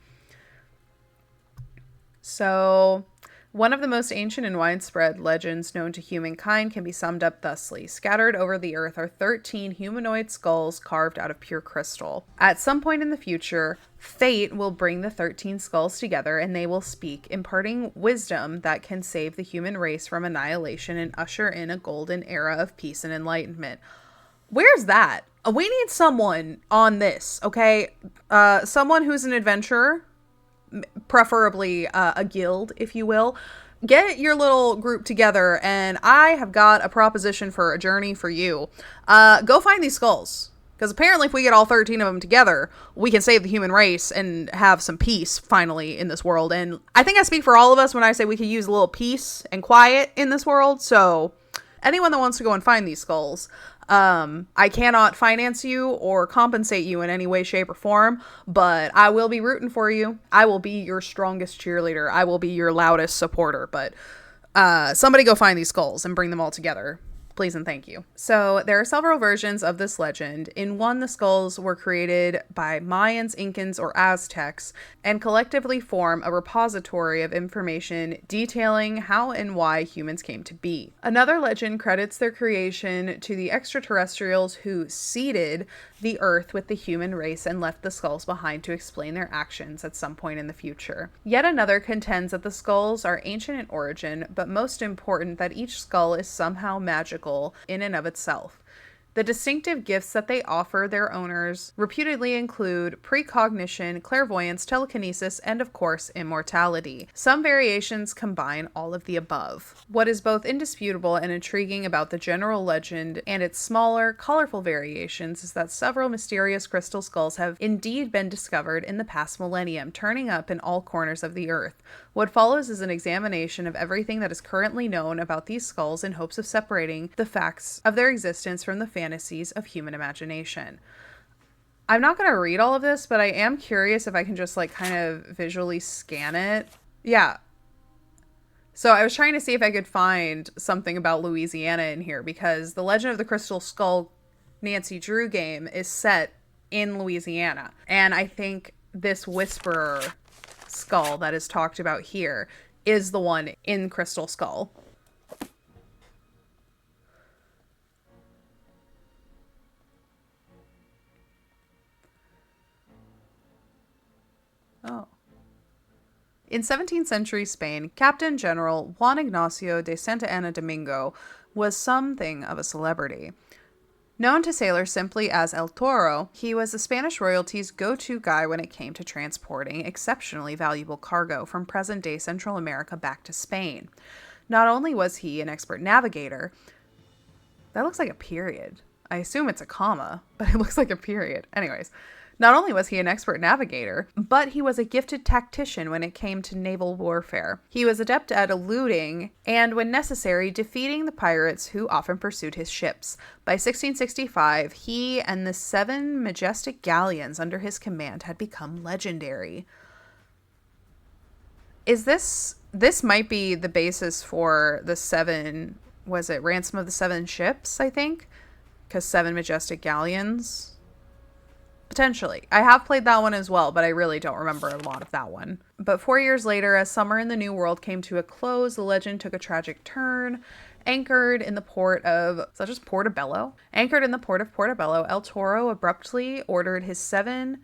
So, one of the most ancient and widespread legends known to humankind can be summed up thusly. Scattered over the earth are 13 humanoid skulls carved out of pure crystal. At some point in the future, fate will bring the 13 skulls together and they will speak, imparting wisdom that can save the human race from annihilation and usher in a golden era of peace and enlightenment. Where's that? We need someone on this, okay? Someone who's an adventurer. preferably a guild, if you will. Get your little group together, and I have got a proposition for a journey for you. Go find these skulls. Because apparently if we get all 13 of them together, we can save the human race and have some peace finally in this world. And I think I speak for all of us when I say we could use a little peace and quiet in this world. So anyone that wants to go and find these skulls, I cannot finance you or compensate you in any way, shape, or form, but I will be rooting for you. I will be your strongest cheerleader. I will be your loudest supporter. But somebody go find these skulls and bring them all together. Please and thank you. So there are several versions of this legend. In one, the skulls were created by Mayans, Incans, or Aztecs and collectively form a repository of information detailing how and why humans came to be. Another legend credits their creation to the extraterrestrials who seeded the Earth with the human race and left the skulls behind to explain their actions at some point in the future. Yet another contends that the skulls are ancient in origin, but most important that each skull is somehow magical in and of itself. The distinctive gifts that they offer their owners reputedly include precognition, clairvoyance, telekinesis, and of course, immortality. Some variations combine all of the above. What is both indisputable and intriguing about the general legend and its smaller, colorful variations is that several mysterious crystal skulls have indeed been discovered in the past millennium, turning up in all corners of the earth. What follows is an examination of everything that is currently known about these skulls in hopes of separating the facts of their existence from the fantasies of human imagination. I'm not going to read all of this, but I am curious if I can just like kind of visually scan it. Yeah. So I was trying to see if I could find something about Louisiana in here because the Legend of the Crystal Skull Nancy Drew game is set in Louisiana. And I think this Whisperer skull that is talked about here is the one in Crystal Skull. Oh. In 17th century Spain, Captain General Juan Ignacio de Santa Anna Domingo was something of a celebrity. Known to sailors simply as El Toro, he was the Spanish royalty's go-to guy when it came to transporting exceptionally valuable cargo from present-day Central America back to Spain. Not only was he an expert navigator, that looks like a period. I assume it's a comma, but it looks like a period. Anyways, not only was he an expert navigator, but he was a gifted tactician when it came to naval warfare. He was adept at eluding and, when necessary, defeating the pirates who often pursued his ships. By 1665, he and the 7 majestic galleons under his command had become legendary. Is this might be the basis for the 7, was it Ransom of the 7 Ships, I think? Because 7 majestic galleons? Potentially. I have played that one as well, but I really don't remember a lot of that one. But 4 years later, as summer in the New World came to a close, the legend took a tragic turn. Anchored in the port of, is that just Portobello? Anchored in the port of Portobello, El Toro abruptly ordered his 7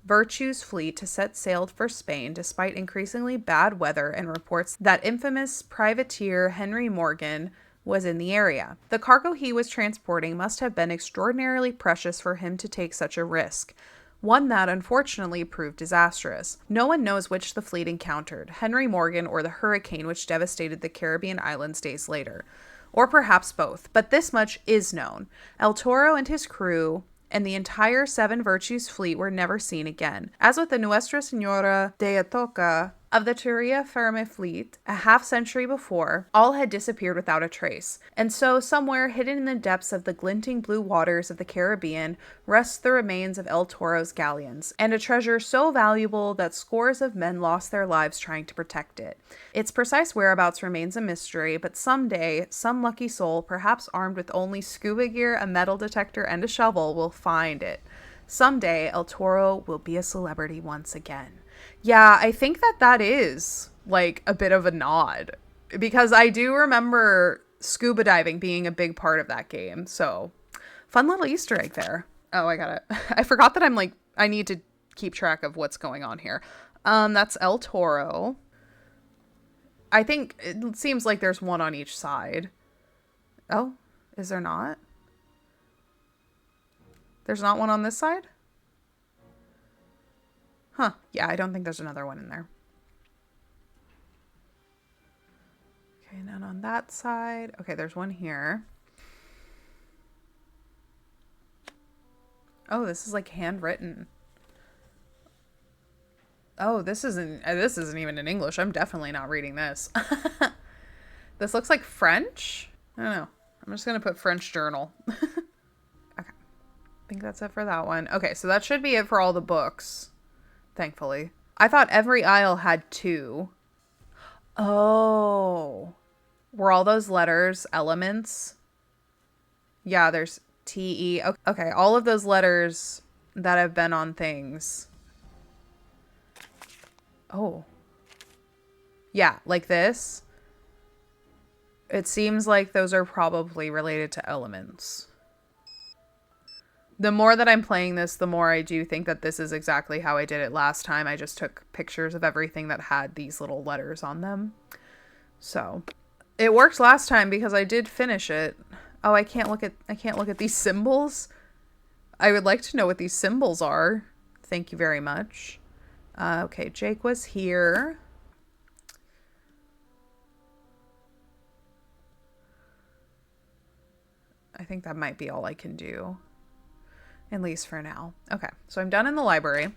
Virtues fleet to set sail for Spain despite increasingly bad weather and reports that infamous privateer Henry Morgan was in the area. The cargo he was transporting must have been extraordinarily precious for him to take such a risk, one that unfortunately proved disastrous. No one knows which the fleet encountered, Henry Morgan or the hurricane which devastated the Caribbean islands days later. Or perhaps both, but this much is known. El Toro and his crew and the entire 7 Virtues fleet were never seen again. As with the Nuestra Senora de Atocha of the Terra Firme fleet, a half-century before, all had disappeared without a trace. And so, somewhere hidden in the depths of the glinting blue waters of the Caribbean, rests the remains of El Toro's galleons, and a treasure so valuable that scores of men lost their lives trying to protect it. Its precise whereabouts remains a mystery, but someday, some lucky soul, perhaps armed with only scuba gear, a metal detector, and a shovel, will find it. Someday, El Toro will be a celebrity once again. Yeah, I think that is like a bit of a nod because I do remember scuba diving being a big part of that game. So fun little Easter egg there. Oh, I forgot that I need to keep track of what's going on here. That's El Toro. I think it seems like there's one on each side. Oh, is there not? There's not one on this side? Huh. Yeah, I don't think there's another one in there. Okay, none on that side. Okay, there's one here. Oh, this is like handwritten. Oh, this isn't even in English. I'm definitely not reading this. This looks like French. I don't know. I'm just going to put French journal. Okay. I think that's it for that one. Okay, so that should be it for all the books. Thankfully. I thought every aisle had 2. Oh. Were all those letters elements? Yeah, there's T-E. Okay, all of those letters that have been on things. Oh. Yeah, like this. It seems like those are probably related to elements. The more that I'm playing this, the more I do think that this is exactly how I did it last time. I just took pictures of everything that had these little letters on them. So, it worked last time because I did finish it. Oh, I can't look at these symbols. I would like to know what these symbols are. Thank you very much. Okay, Jake was here. I think that might be all I can do. At least for now. Okay, so I'm done in the library.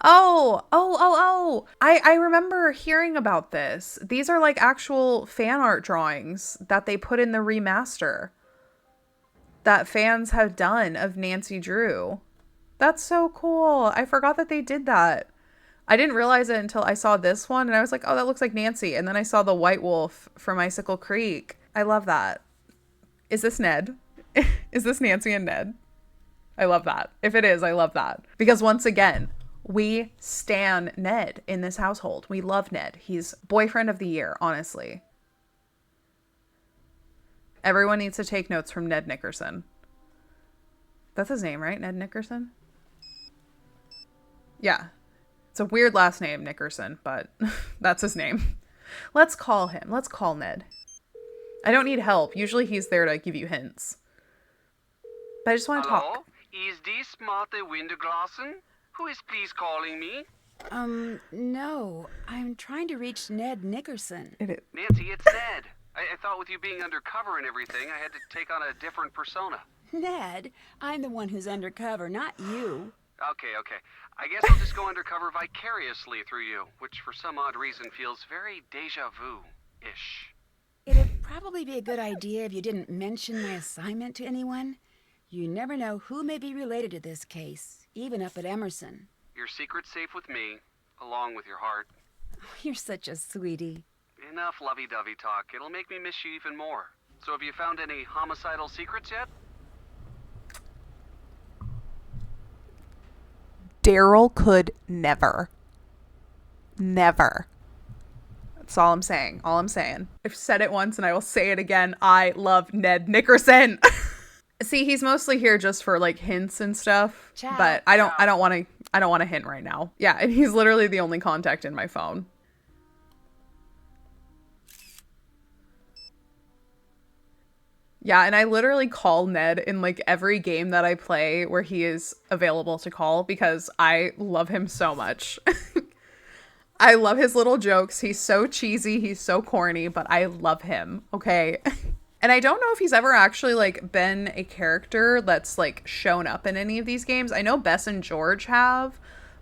Oh. I remember hearing about this. These are like actual fan art drawings that they put in the remaster that fans have done of Nancy Drew. That's so cool. I forgot that they did that. I didn't realize it until I saw this one and I was like, oh, that looks like Nancy. And then I saw the White Wolf from Icicle Creek. I love that. Is this Ned? Is this Nancy and Ned? I love that. If it is, I love that. Because once again, we stan Ned in this household. We love Ned. He's boyfriend of the year, honestly. Everyone needs to take notes from Ned Nickerson. That's his name, right? Ned Nickerson? Yeah. It's a weird last name, Nickerson, but that's his name. Let's call him. Let's call Ned. I don't need help. Usually he's there to give you hints. But I just want to talk.
Is this Martha Winterglassen? Who is please calling me?
No. I'm trying to reach Ned Nickerson.
It is.
Nancy, it's Ned. I thought with you being undercover and everything, I had to take on a different persona.
Ned, I'm the one who's undercover, not you.
Okay. I guess I'll just go undercover vicariously through you, which for some odd reason feels very deja vu-ish.
It'd probably be a good idea if you didn't mention my assignment to anyone. You never know who may be related to this case, even up at Emerson.
Your secret's safe with me, along with your heart.
Oh, you're such a sweetie.
Enough lovey-dovey talk. It'll make me miss you even more. So have you found any homicidal secrets yet?
Daryl could never. Never. That's all I'm saying. All I'm saying. I've said it once and I will say it again. I love Ned Nickerson. See, he's mostly here just for like hints and stuff.
Ciao.
But I don't want to hint right now. Yeah, and he's literally the only contact in my phone. Yeah, and I literally call Ned in like every game that I play where he is available to call because I love him so much. I love his little jokes. He's so cheesy. He's so corny, but I love him. Okay. And I don't know if he's ever actually like been a character that's like shown up in any of these games. I know Bess and George have,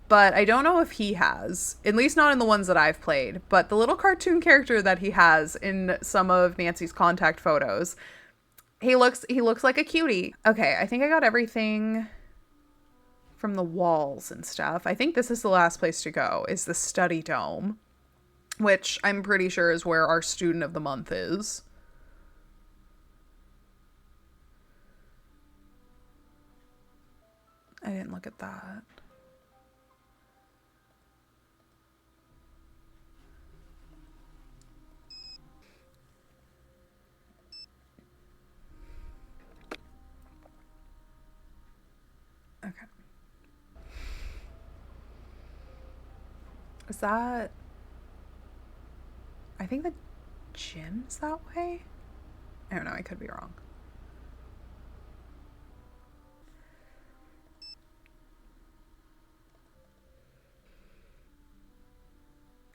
but I don't know if he has, at least not in the ones that I've played. But the little cartoon character that he has in some of Nancy's contact photos, he looks like a cutie. Okay, I think I got everything from the walls and stuff. I think this is the last place to go, is the study dome, which I'm pretty sure is where our student of the month is. I didn't look at that. Okay. Is that... I think the gym's that way? I don't know, I could be wrong.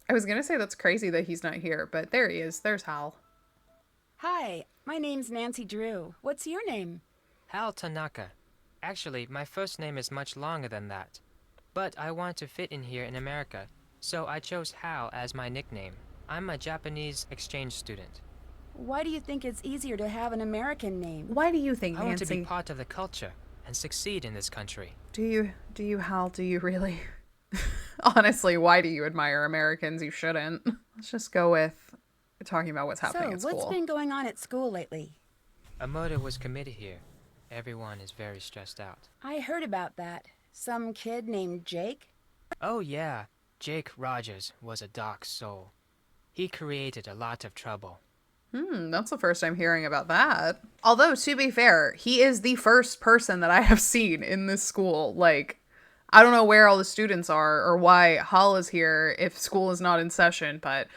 I was gonna say that's crazy that he's not here, but there he is. There's Hal.
Hi, my name's Nancy Drew. What's your name?
Hal Tanaka. Actually, my first name is much longer than that. But I want to fit in here in America, so I chose Hal as my nickname. I'm a Japanese exchange student.
Why do you think it's easier to have an American name?
Why do you think,
I want to be
Nancy?
part of the culture and succeed in this country.
Do you, Hal? Do you really? Honestly, why do you admire Americans? You shouldn't. Let's just go with talking about what's happening at
So,
school.
what's been going on at school lately?
A murder was committed here. Everyone is very stressed out.
I heard about that. Some kid named Jake?
Oh yeah, Jake Rogers was a dark soul. He created a lot of trouble.
That's the first I'm hearing about that. Although, to be fair, he is the first person that I have seen in this school. Like, I don't know where all the students are or why Hal is here if school is not in session, but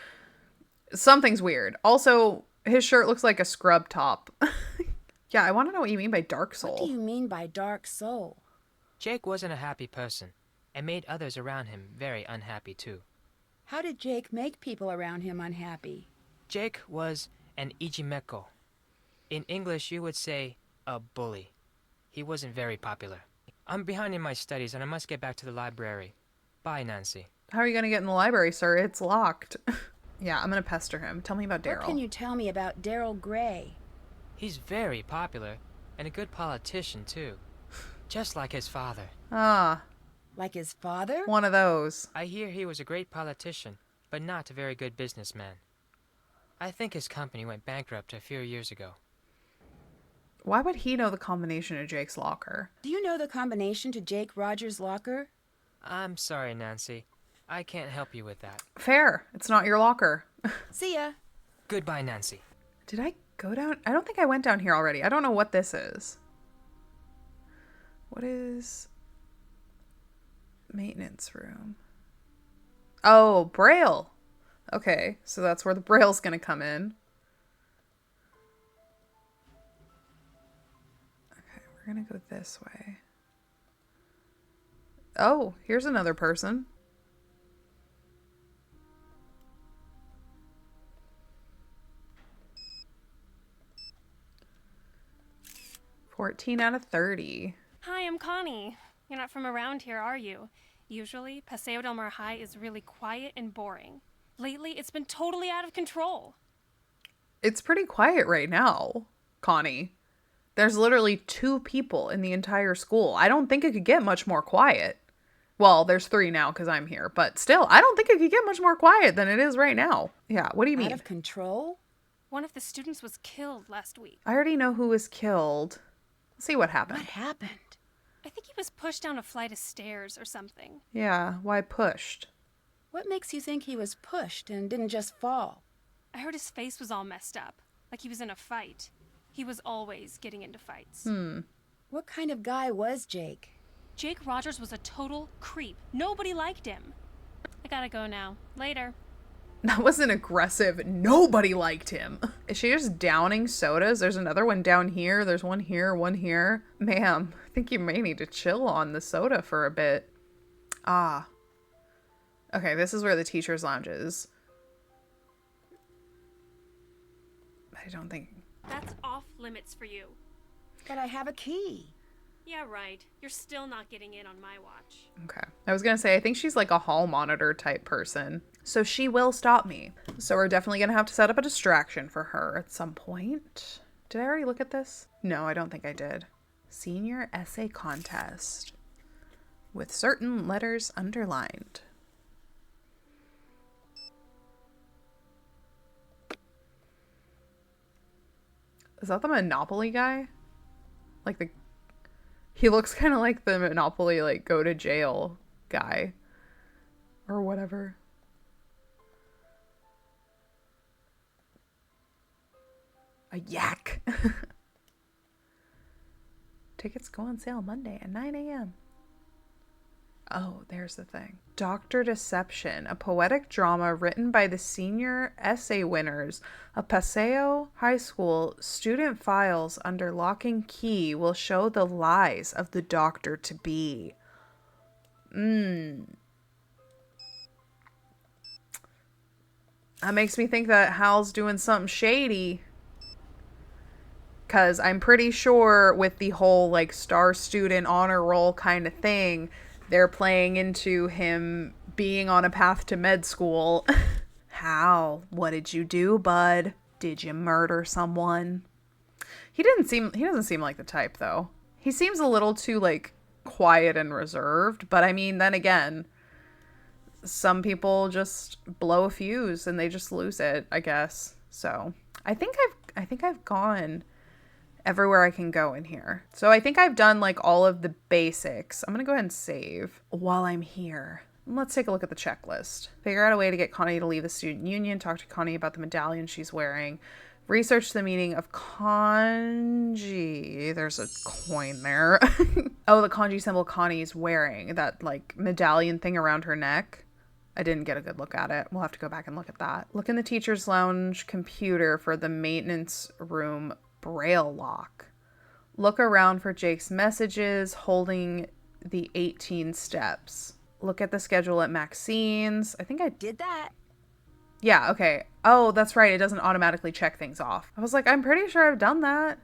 something's weird. Also, his shirt looks like a scrub top. Yeah, I want to know what you mean by dark soul.
What do you mean by dark soul?
Jake wasn't a happy person and made others around him very unhappy too.
How did Jake make people around him unhappy?
Jake was an ijimeko. In English, you would say a bully. He wasn't very popular. I'm behind in my studies and I must get back to the library. Bye, Nancy.
How are you going to get in the library, sir? It's locked. Yeah, I'm going to pester him. Tell me about Daryl.
What can you tell me about Daryl Gray?
He's very popular and a good politician too. Just like his father.
Ah,
Like his father?
one of those.
I hear he was a great politician, but not a very good businessman. I think his company went bankrupt a few years ago.
Why would he know the combination of Jake's locker?
Do you know the combination to Jake Rogers' locker?
I'm sorry, Nancy. I can't help you with that.
Fair. It's not your locker.
See ya.
Goodbye, Nancy.
Did I go down? I don't think I went down here already. I don't know what this is. What is maintenance room? Oh, Braille. Okay, so that's where the Braille's gonna come in. Okay, we're gonna go this way. Oh, here's another person. $14 out of $30.
Hi, I'm Connie. You're not from around here, are you? Usually, Paseo del Mar High is really quiet and boring. Lately, it's been totally out of control.
It's pretty quiet right now, Connie. There's literally 2 people in the entire school. I don't think it could get much more quiet. Well, there's 3 now because I'm here, but still, I don't think it could get much more quiet than it is right now. Yeah, what do you mean?
Out of control?
One of the students was killed last week.
I already know who was killed. Let's see what happened.
What happened?
I think he was pushed down a flight of stairs or something.
Yeah, why pushed?
What makes you think he was pushed and didn't just fall?
I heard his face was all messed up, like he was in a fight. He was always getting into fights.
What kind of guy was Jake?
Jake Rogers was a total creep. Nobody liked him. I gotta go now. Later.
That wasn't aggressive. Nobody liked him. Is she just downing sodas? There's another one down here. There's one here, one here. Ma'am, I think you may need to chill on the soda for a bit. Ah. Okay, this is where the teacher's lounge is. I don't think...
That's off limits for you.
But I have a key.
Yeah, right. You're still not getting in on my watch.
Okay. I was going to say, I think she's like a hall monitor type person. So she will stop me. So we're definitely going to have to set up a distraction for her at some point. Did I already look at this? No, I don't think I did. Senior essay contest. With certain letters underlined. Is that the Monopoly guy? Like the... He looks kind of like the Monopoly, like, go to jail guy. Or whatever. A yak. Tickets go on sale Monday at 9 a.m. Oh, there's the thing. Dr. Deception, a poetic drama written by the senior essay winners of Paseo High School. Student files under lock and key will show the lies of the doctor-to-be. That makes me think that Hal's doing something shady. Because I'm pretty sure with the whole, like, star student honor roll kind of thing, they're playing into him being on a path to med school. Hal, what did you do, bud? Did you murder someone? He doesn't seem like the type, though. He seems a little too, like, quiet and reserved. But, I mean, then again, some people just blow a fuse and they just lose it, I guess. So, I think I've gone everywhere I can go in here. So I think I've done like all of the basics. I'm gonna go ahead and save while I'm here. Let's take a look at the checklist. Figure out a way to get Connie to leave the student union. Talk to Connie about the medallion she's wearing. Research the meaning of kanji. There's a coin there. Oh, the kanji symbol Connie's wearing. That like medallion thing around her neck. I didn't get a good look at it. We'll have to go back and look at that. Look in the teacher's lounge computer for the maintenance room braille lock. Look around for Jake's messages holding the 18 steps. Look at the schedule at Maxine's. I think I
Did that.
Yeah, okay. Oh, that's right. It doesn't automatically check things off. I was like, I'm pretty sure I've done that.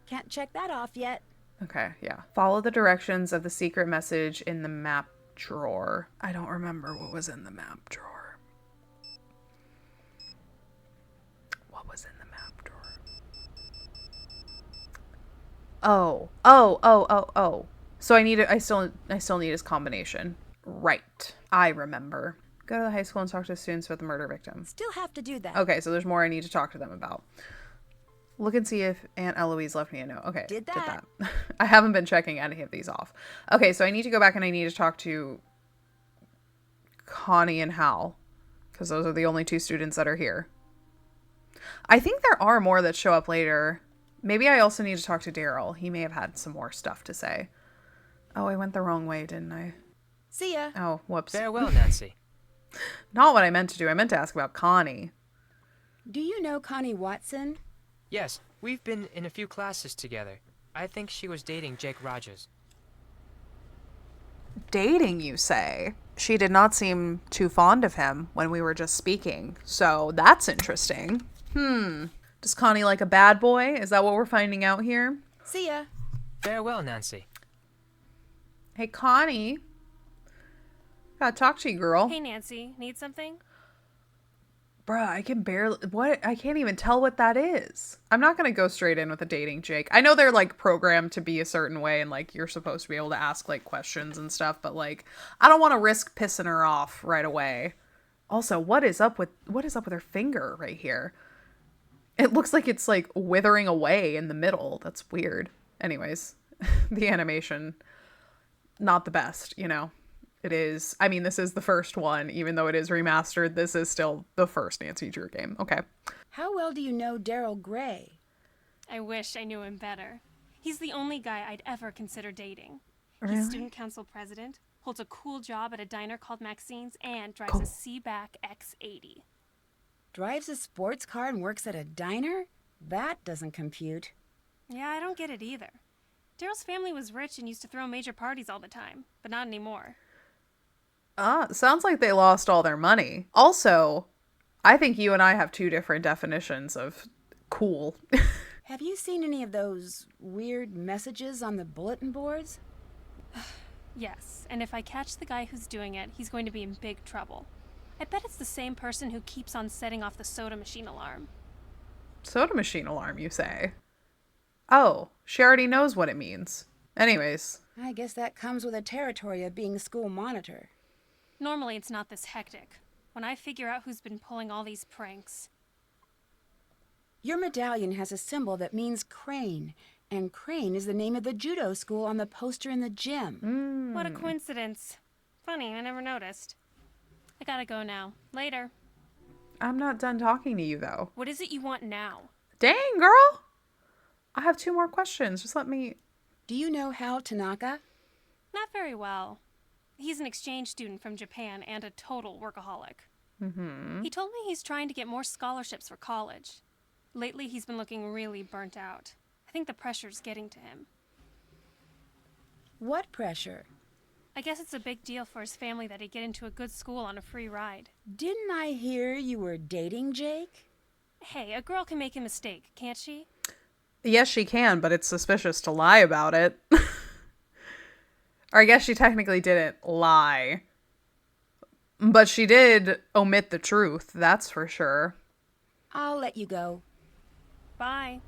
Can't check that off yet.
Okay, yeah. Follow the directions of the secret message in the map drawer. I don't remember what was in the map drawer. What was in the map drawer? Oh. So I still need his combination. Right. I remember. Go to the high school and talk to students about the murder victim.
Still have to do that.
Okay, so there's more I need to talk to them about. Look and see if Aunt Eloise left me a note. Okay,
Did that.
I haven't been checking any of these off. Okay, so I need to go back and I need to talk to Connie and Hal, because those are the only two students that are here. I think there are more that show up later. Maybe I also need to talk to Daryl. He may have had some more stuff to say. Oh, I went the wrong way, didn't I?
See ya.
Oh, whoops.
Farewell, Nancy.
Not what I meant to do. I meant to ask about Connie.
Do you know Connie Watson?
Yes, we've been in a few classes together. I think she was dating Jake Rogers.
Dating, you say? She did not seem too fond of him when we were just speaking. So that's interesting. Does Connie like a bad boy? Is that what we're finding out here?
See ya.
Farewell, Nancy.
Hey, Connie. Gotta talk to you, girl.
Hey, Nancy, need something?
Bruh, I can barely... What? I can't even tell what that is. I'm not gonna go straight in with a dating Jake. I know they're, like, programmed to be a certain way and, like, you're supposed to be able to ask, like, questions and stuff, but, like, I don't want to risk pissing her off right away. Also, what is up with her finger right here? It looks like it's, like, withering away in the middle. That's weird. Anyways, the animation, not the best, you know? It is. I mean, this is the first one. Even though it is remastered, this is still the first Nancy Drew game. Okay.
How well do you know Daryl Gray?
I wish I knew him better. He's the only guy I'd ever consider dating.
Really?
He's student council president, holds a cool job at a diner called Maxine's, and drives
Cool.
a Seaback X80.
Drives a sports car and works at a diner? That doesn't compute.
Yeah, I don't get it either. Daryl's family was rich and used to throw major parties all the time, but not anymore.
Sounds like they lost all their money. Also, I think you and I have two different definitions of cool.
Have you seen any of those weird messages on the bulletin boards?
Yes, and if I catch the guy who's doing it, he's going to be in big trouble. I bet it's the same person who keeps on setting off the soda machine alarm.
Soda machine alarm, you say? Oh, she already knows what it means. Anyways.
I guess that comes with the territory of being school monitor.
Normally it's not this hectic. When I figure out who's been pulling all these pranks.
Your medallion has a symbol that means crane, and crane is the name of the judo school on the poster in the gym.
What a coincidence. Funny, I never noticed. I gotta go now. Later.
I'm not done talking to you, though.
What is it you want now?
Dang, girl! I have two more questions. Just let me...
Do you know Hal Tanaka?
Not very well. He's an exchange student from Japan and a total workaholic. He told me he's trying to get more scholarships for college. Lately, he's been looking really burnt out. I think the pressure's getting to him.
What pressure?
I guess it's a big deal for his family that he get into a good school on a free ride.
Didn't I hear you were dating Jake?
Hey, a girl can make a mistake, can't she?
Yes, she can, but it's suspicious to lie about it. Or I guess she technically didn't lie. But she did omit the truth, that's for sure.
I'll let you go.
Bye.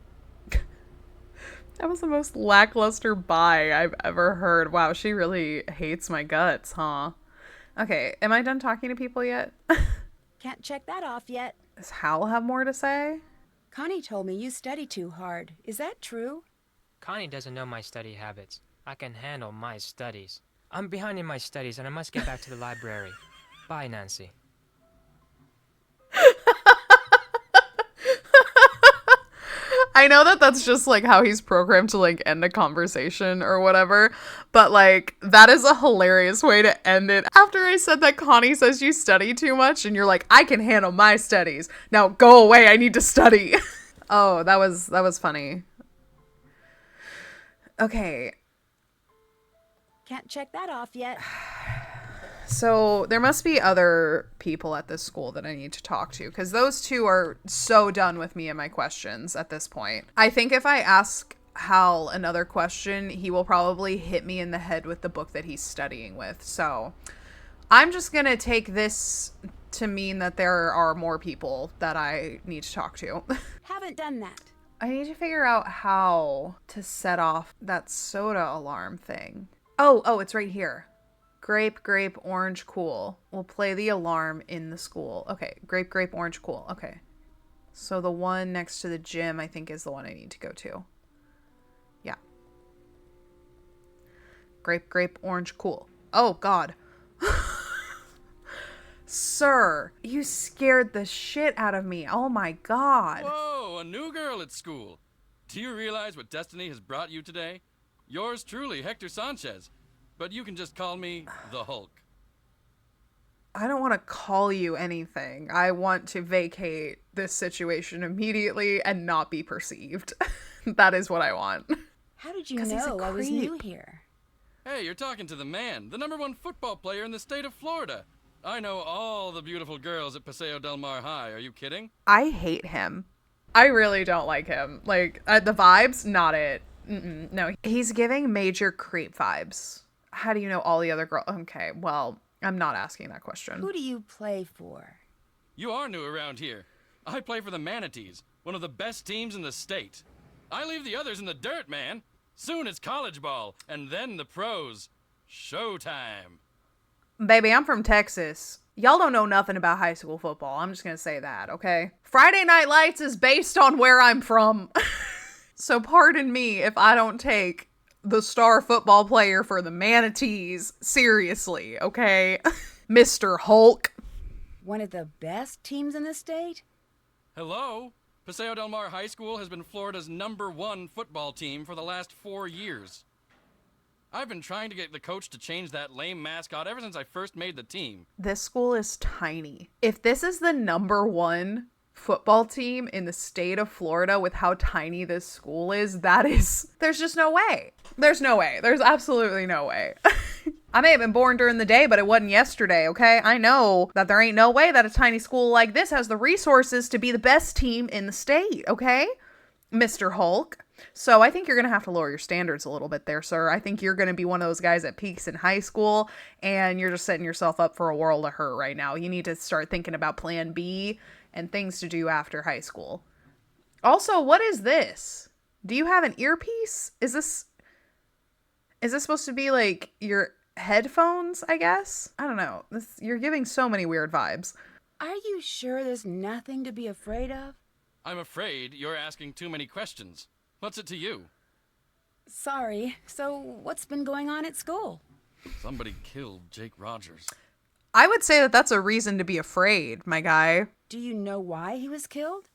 That was the most lackluster bye I've ever heard. Wow, she really hates my guts, huh? Okay, am I done talking to people yet?
Can't check that off yet.
Does Hal have more to say?
Connie told me you study too hard. Is that true?
Connie doesn't know my study habits. I can handle my studies. I'm behind in my studies and I must get back to the library. Bye, Nancy.
I know that that's just like how he's programmed to like end a conversation or whatever, but like that is a hilarious way to end it. After I said that Connie says you study too much and you're like, I can handle my studies. Now go away, I need to study. Oh, that was funny. Okay.
Can't check that off yet.
So there must be other people at this school that I need to talk to because those two are so done with me and my questions at this point. I think if I ask Hal another question, he will probably hit me in the head with the book that he's studying with. So I'm just going to take this to mean that there are more people that I need to talk to.
Haven't done that.
I need to figure out how to set off that soda alarm thing. Oh, it's right here. Grape, grape, orange, cool. We'll play the alarm in the school. Okay, grape, grape, orange, cool. Okay. So the one next to the gym, I think, is the one I need to go to. Yeah. Grape, grape, orange, cool. Oh, God. Sir, you scared the shit out of me. Oh, my God.
Whoa, a new girl at school. Do you realize what destiny has brought you today? Yours truly, Hector Sanchez. But you can just call me the Hulk.
I don't want to call you anything. I want to vacate this situation immediately and not be perceived. That is what I want.
How did you
'Cause he's a
know I was new
creep.
here?
Hey, you're talking to the man, the #1 football player in the state of Florida. I know all the beautiful girls at Paseo Del Mar High. Are you kidding?
I hate him. I really don't like him. Like, the vibes, not it. No, he's giving major creep vibes. How do you know all the other girls? Okay, well, I'm not asking that question.
Who do you play for?
You are new around here. I play for the Manatees, one of the best teams in the state. I leave the others in the dirt, man. Soon it's college ball, and then the pros. Showtime.
Baby, I'm from Texas. Y'all don't know nothing about high school football. I'm just gonna say that, okay? Friday Night Lights is based on where I'm from. So pardon me if I don't take the star football player for the Manatees seriously, okay? Mr. Hulk.
One of the best teams in the state?
Hello? Paseo Del Mar High School has been Florida's #1 football team for the last 4 years. I've been trying to get the coach to change that lame mascot ever since I first made the team.
This school is tiny. If this is the #1 football team in the state of Florida with how tiny this school is, there's just no way. There's no way. There's absolutely no way. I may have been born during the day, but it wasn't yesterday, okay? I know that there ain't no way that a tiny school like this has the resources to be the best team in the state, okay? Mr. Hulk. So I think you're going to have to lower your standards a little bit there, sir. I think you're going to be one of those guys that peaks in high school, and you're just setting yourself up for a world of hurt right now. You need to start thinking about plan B and things to do after high school. Also, what is this? Do you have an earpiece? Is this supposed to be like your headphones, I guess? I don't know. You're giving so many weird vibes.
Are you sure there's nothing to be afraid of?
I'm afraid you're asking too many questions. What's it to you?
Sorry. So what's been going on at school?
Somebody killed Jake Rogers.
I would say that that's a reason to be afraid, my guy.
Do you know why he was killed?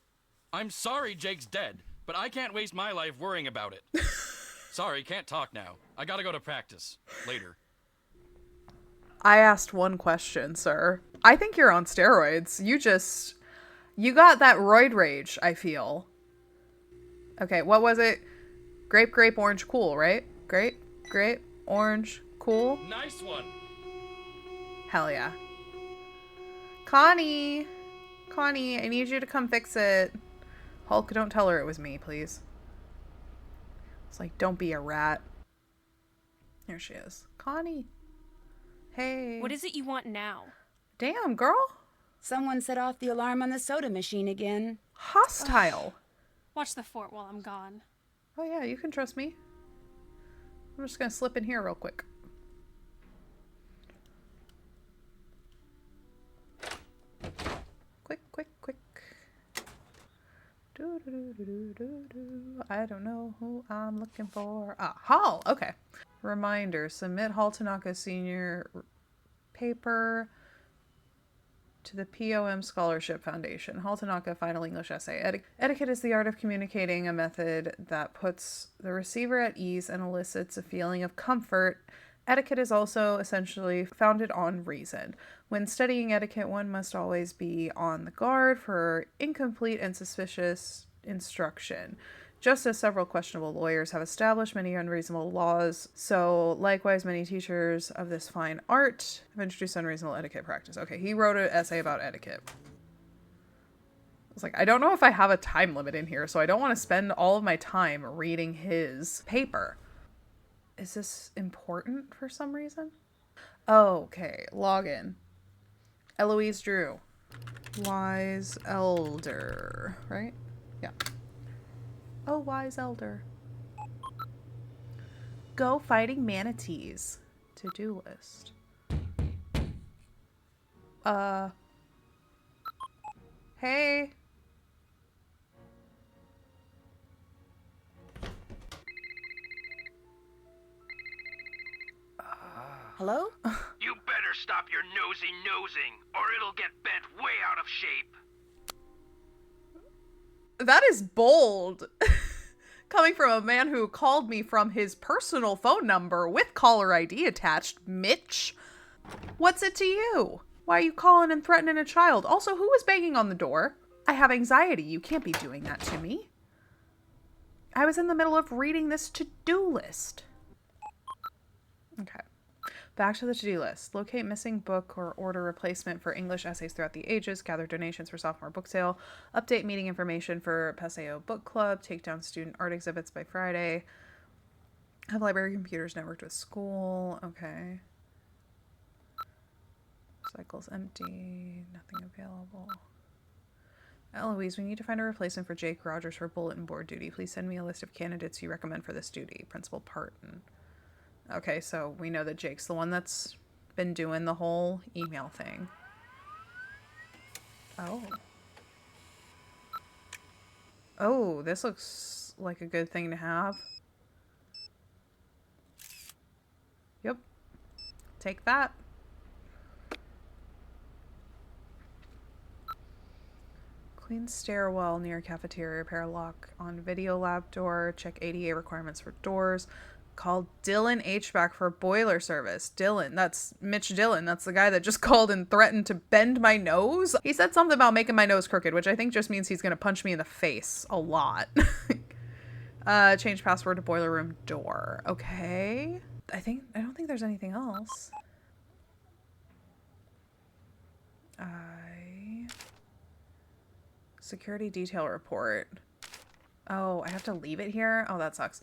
I'm sorry Jake's dead, but I can't waste my life worrying about it. Sorry, can't talk now. I gotta go to practice. Later.
I asked one question, sir. I think you're on steroids. You got that roid rage, I feel. Okay, what was it? Grape, grape, orange, cool, right? Grape, grape, orange, Cool?
Nice one.
Hell yeah. Connie! Connie, I need you to come fix it. Hulk, don't tell her it was me, please. It's like, don't be a rat. Here she is. Connie. Hey.
What is it you want now?
Damn, girl.
Someone set off the alarm on the soda machine again.
Hostile.
Watch the fort while I'm gone.
Oh yeah, you can trust me. I'm just gonna slip in here real quick. Quick, quick, quick. I don't know who I'm looking for. Ah, Hall. Okay. Reminder: submit Hall Tanaka Senior paper to the POM Scholarship Foundation. Hall Tanaka Final English Essay. Etiquette is the art of communicating, a method that puts the receiver at ease and elicits a feeling of comfort. Etiquette is also essentially founded on reason. When studying etiquette, one must always be on the guard for incomplete and suspicious instruction. Just as several questionable lawyers have established many unreasonable laws, so likewise many teachers of this fine art have introduced unreasonable etiquette practice. Okay, he wrote an essay about etiquette. I was like, I don't know if I have a time limit in here, so I don't want to spend all of my time reading his paper. Is this important for some reason? Okay, login. Eloise Drew. Wise Elder, right? Yeah. Oh, wise elder. Go fighting manatees. To-do list. Hey.
Hello?
You better stop your nosing, or it'll get bent way out of shape.
That is bold. Coming from a man who called me from his personal phone number with caller ID attached. Mitch. What's it to you? Why are you calling and threatening a child? Also, who was banging on the door? I have anxiety. You can't be doing that to me. I was in the middle of reading this to-do list. Okay. Back to the to-do list. Locate missing book or order replacement for English essays throughout the ages. Gather donations for sophomore book sale. Update meeting information for Paseo Book Club. Take down student art exhibits by Friday. Have library computers networked with school. Okay. Cycle's empty. Nothing available. Eloise, we need to find a replacement for Jake Rogers for bulletin board duty. Please send me a list of candidates you recommend for this duty. Principal Parton. Okay, so we know that Jake's the one that's been doing the whole email thing. Oh. Oh, this looks like a good thing to have. Yep. Take that. Clean stairwell near cafeteria. Repair lock on video lab door. Check ADA requirements for doors. Call Dylan HVAC for boiler service. Dylan, that's Mitch Dillon. That's the guy that just called and threatened to bend my nose. He said something about making my nose crooked, which I think just means he's going to punch me in the face a lot. Change password to boiler room door. Okay. I don't think there's anything else. Security detail report. Oh, I have to leave it here? Oh, that sucks.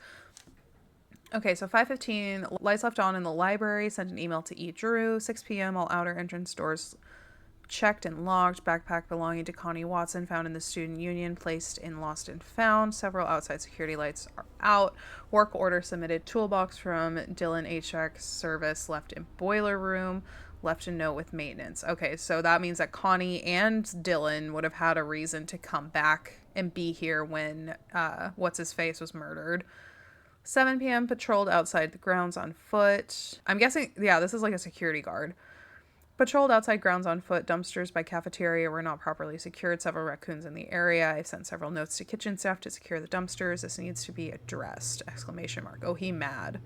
Okay, so 5:15, lights left on in the library, sent an email to E. Drew. 6 p.m., all outer entrance doors checked and locked. Backpack belonging to Connie Watson found in the student union, placed in lost and found. Several outside security lights are out. Work order submitted. Toolbox from Dylan HVAC service left in boiler room. Left a note with maintenance. Okay, so that means that Connie and Dylan would have had a reason to come back and be here when what's-his-face was murdered. 7 p.m. patrolled outside the grounds on foot. I'm guessing, yeah, this is like a security guard. Patrolled outside grounds on foot. Dumpsters by cafeteria were not properly secured. Several raccoons in the area. I sent several notes to kitchen staff to secure the dumpsters. This needs to be addressed. ! Oh, he mad.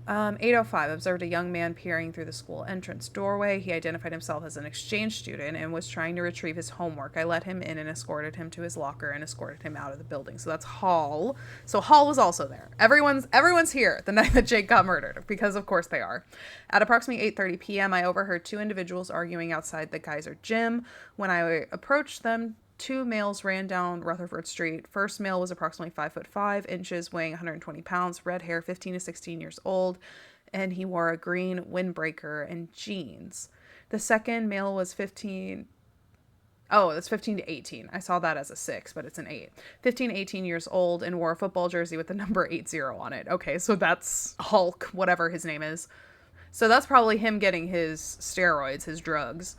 8:05, observed a young man peering through the school entrance doorway. He identified himself as an exchange student and was trying to retrieve his homework. I let him in and escorted him to his locker and escorted him out of the building. So that's Hall. So Hall was also there. Everyone's here the night that Jake got murdered, because of course they are. At approximately 8:30 p.m., I overheard two individuals arguing outside the Geyser gym. When I approached them, two males ran down Rutherford Street. First male was approximately 5'5", weighing 120 pounds, red hair, 15 to 16 years old, and he wore a green windbreaker and jeans. The second male was 15. Oh, that's 15 to 18. I saw that as a 6, but it's an 8. 15 to 18 years old and wore a football jersey with the number 80 on it. Okay, so that's Hulk, whatever his name is. So that's probably him getting his steroids, his drugs.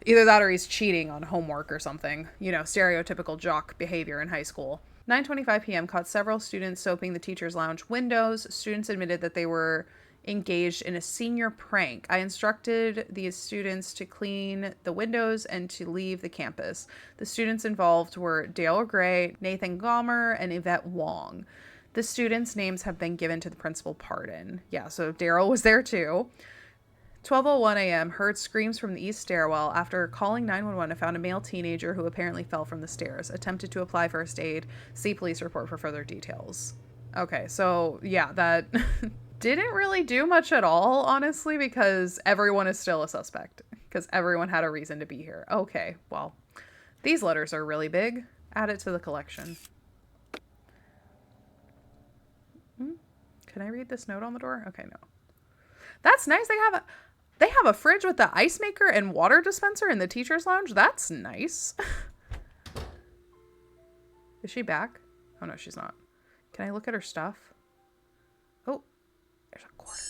Either that or he's cheating on homework or something. You know, stereotypical jock behavior in high school. 9:25 p.m. caught several students soaping the teacher's lounge windows. Students admitted that they were engaged in a senior prank. I instructed these students to clean the windows and to leave the campus. The students involved were Dale Gray, Nathan Gomer, and Yvette Wong. The students' names have been given to the principal pardon. Yeah, so Daryl was there too. 12:01 a.m. heard screams from the east stairwell. After calling 911, I found a male teenager who apparently fell from the stairs. Attempted to apply first aid. See police report for further details. Okay, so yeah, that didn't really do much at all, honestly, because everyone is still a suspect. Because everyone had a reason to be here. Okay, well, these letters are really big. Add it to the collection. Can I read this note on the door? Okay, no. That's nice. They have a fridge with the ice maker and water dispenser in the teacher's lounge. That's nice. Is she back? Oh, no, she's not. Can I look at her stuff? Oh, there's a quarter.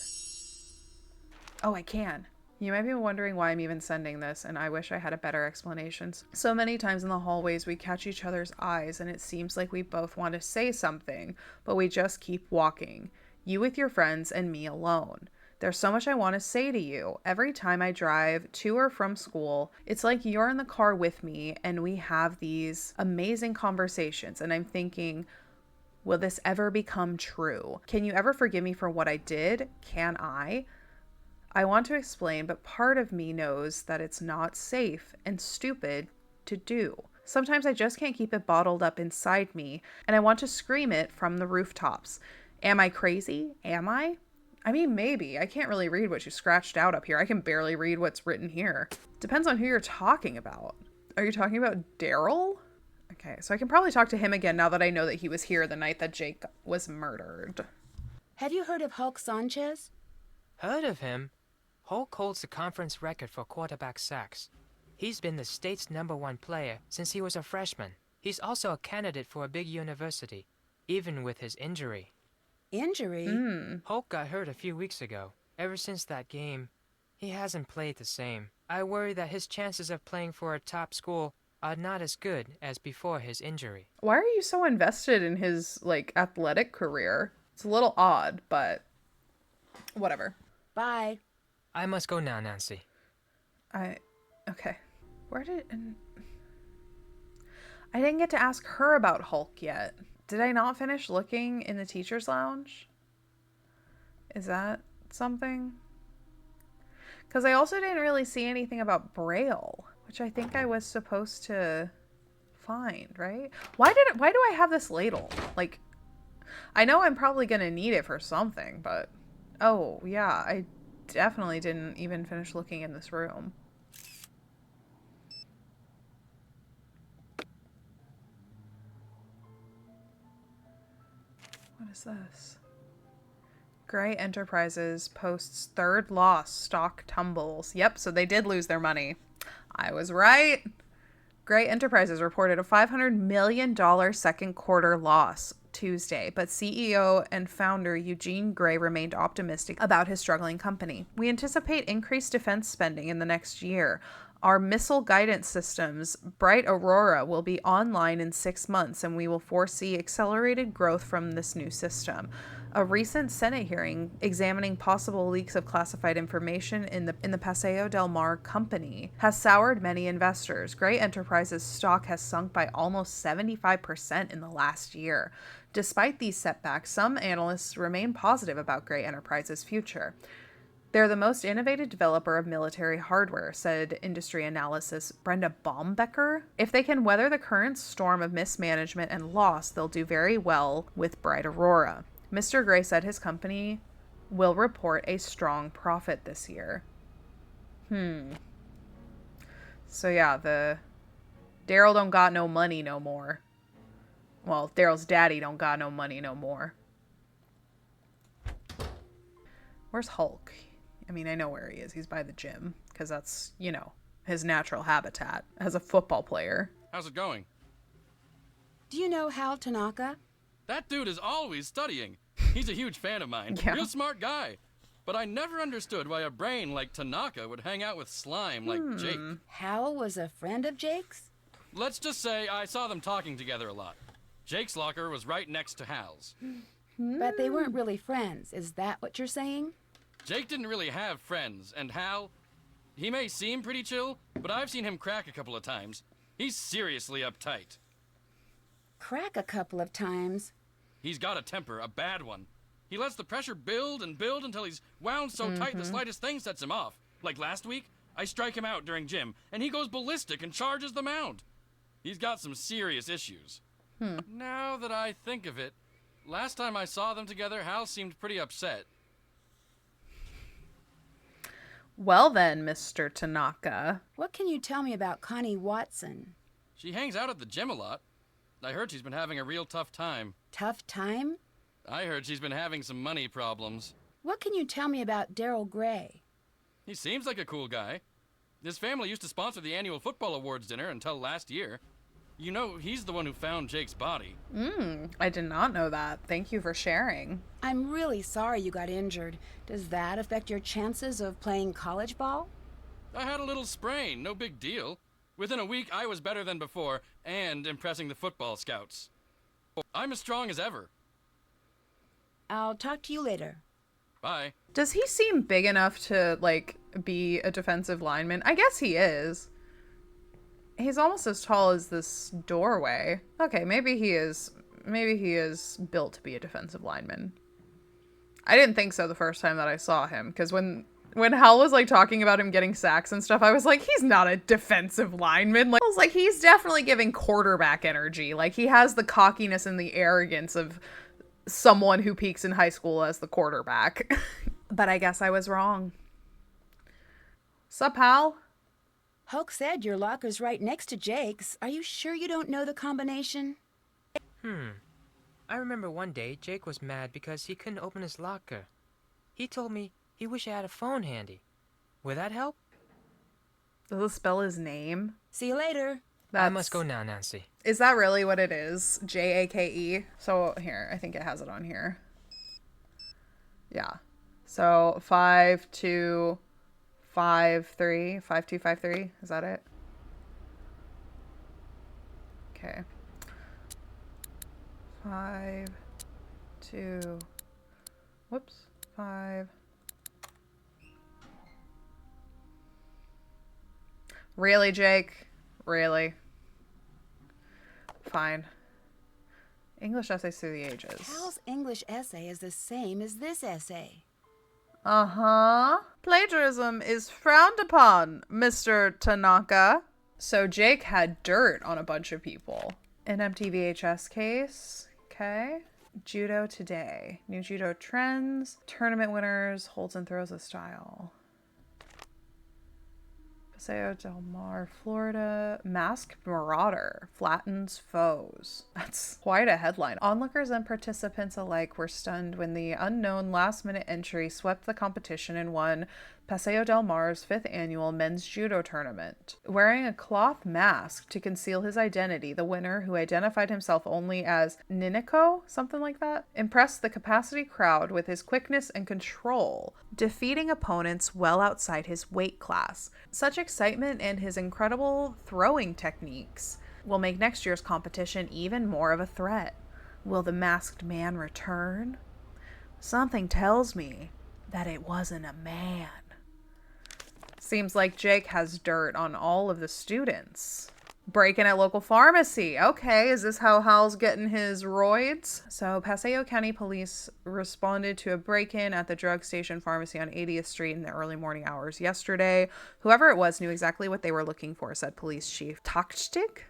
Oh, I can. You might be wondering why I'm even sending this, and I wish I had a better explanation. So many times in the hallways, we catch each other's eyes, and it seems like we both want to say something, but we just keep walking. You with your friends and me alone. There's so much I want to say to you. Every time I drive to or from school, it's like you're in the car with me and we have these amazing conversations. And I'm thinking, will this ever become true? Can you ever forgive me for what I did? Can I? I want to explain, but part of me knows that it's not safe and stupid to do. Sometimes I just can't keep it bottled up inside me, and I want to scream it from the rooftops. Am I crazy? Am I? I mean, maybe. I can't really read what you scratched out up here. I can barely read what's written here. Depends on who you're talking about. Are you talking about Daryl? Okay, so I can probably talk to him again now that I know that he was here the night that Jake was murdered.
Have you heard of Hulk Sanchez?
Heard of him? Hulk holds the conference record for quarterback sacks. He's been the state's #1 player since he was a freshman. He's also a candidate for a big university, even with his injury.
Injury?
Hulk got hurt a few weeks ago. Ever since that game, he hasn't played the same. I worry that his chances of playing for a top school are not as good as before his injury.
Why are you so invested in his, athletic career? It's a little odd, but whatever.
Bye.
I must go now, Nancy.
Okay. I didn't get to ask her about Hulk yet. Did I not finish looking in the teacher's lounge? Is that something? Because I also didn't really see anything about Braille, which I think I was supposed to find, right? Why do I have this ladle? I know I'm probably going to need it for something, but oh, yeah, I definitely didn't even finish looking in this room. What is this? Gray Enterprises posts third loss, stock tumbles. Yep, so they did lose their money. I was right. Gray Enterprises reported a $500 million second quarter loss Tuesday, but CEO and founder Eugene Gray remained optimistic about his struggling company. We anticipate increased defense spending in the next year. Our missile guidance systems, Bright Aurora, will be online in 6 months, and we will foresee accelerated growth from this new system. A recent Senate hearing examining possible leaks of classified information in the Paseo del Mar company has soured many investors. Gray Enterprises stock has sunk by almost 75% in the last year. Despite these setbacks, some analysts remain positive about Gray Enterprises' future. They're the most innovative developer of military hardware, said industry analysis Brenda Baumbecker. If they can weather the current storm of mismanagement and loss, they'll do very well with Bright Aurora. Mr. Gray said his company will report a strong profit this year. So yeah, the Daryl don't got no money no more. Well, Daryl's daddy don't got no money no more. Where's Hulk? I mean, I know where he is. He's by the gym, because that's, you know, his natural habitat as a football player.
How's it going?
Do you know Hal Tanaka?
That dude is always studying. He's a huge fan of mine.
Yeah.
Real smart guy. But I never understood why a brain like Tanaka would hang out with slime like Jake.
Hal was a friend of Jake's?
Let's just say I saw them talking together a lot. Jake's locker was right next to Hal's.
But they weren't really friends. Is that what you're saying?
Jake didn't really have friends, and Hal, he may seem pretty chill, but I've seen him crack a couple of times. He's seriously uptight.
Crack a couple of times?
He's got a temper, a bad one. He lets the pressure build and build until he's wound so tight the slightest thing sets him off. Like last week, I strike him out during gym, and he goes ballistic and charges the mound. He's got some serious issues. Now that I think of it, last time I saw them together, Hal seemed pretty upset.
Well then, Mr. Tanaka.
What can you tell me about Connie Watson?
She hangs out at the gym a lot. I heard she's been having a real tough time.
Tough time?
I heard she's been having some money problems.
What can you tell me about Daryl Gray?
He seems like a cool guy. His family used to sponsor the annual football awards dinner until last year. You know, he's the one who found Jake's body.
I did not know that. Thank you for sharing.
I'm really sorry you got injured. Does that affect your chances of playing college ball?
I had a little sprain, no big deal. Within a week, I was better than before, and impressing the football scouts. I'm as strong as ever.
I'll talk to you later.
Bye.
Does he seem big enough to, like, be a defensive lineman? I guess he is. He's almost as tall as this doorway. Okay, maybe he is built to be a defensive lineman. I didn't think so the first time that I saw him, because when Hal was, like, talking about him getting sacks and stuff, I was like, he's not a defensive lineman. Like, I was like, he's definitely giving quarterback energy. Like, he has the cockiness and the arrogance of someone who peaks in high school as the quarterback. But I guess I was wrong. Sup, Hal?
Hulk said your locker's right next to Jake's. Are you sure you don't know the combination?
I remember one day Jake was mad because he couldn't open his locker. He told me he wished I had a phone handy. Will that help?
Does it spell his name?
See you later.
I must go now, Nancy.
Is that really what it is? Jake? So here, I think it has it on here. Yeah. So 5253. Is that it? Okay. 5 Really, Jake? Really? Fine. English essays through the ages.
Hal's English essay is the same as this essay.
Uh-huh. Plagiarism is frowned upon, Mr. Tanaka. So Jake had dirt on a bunch of people. An empty VHS case. Okay. Judo today. New judo trends. Tournament winners. Holds and throws of style. Paseo del Mar, Florida. Masked Marauder flattens foes. That's quite a headline. Onlookers and participants alike were stunned when the unknown last-minute entry swept the competition and won Paseo del Mar's 5th annual men's judo tournament. Wearing a cloth mask to conceal his identity, the winner, who identified himself only as Niniko, something like that, impressed the capacity crowd with his quickness and control, defeating opponents well outside his weight class. Such excitement and his incredible throwing techniques will make next year's competition even more of a threat. Will the masked man return? Something tells me that it wasn't a man. Seems like Jake has dirt on all of the students. Break-in at local pharmacy. Okay, is this how Hal's getting his roids? So Paseo County Police responded to a break-in at the drug station pharmacy on 80th Street in the early morning hours yesterday. Whoever it was knew exactly what they were looking for, said Police Chief Takchtik?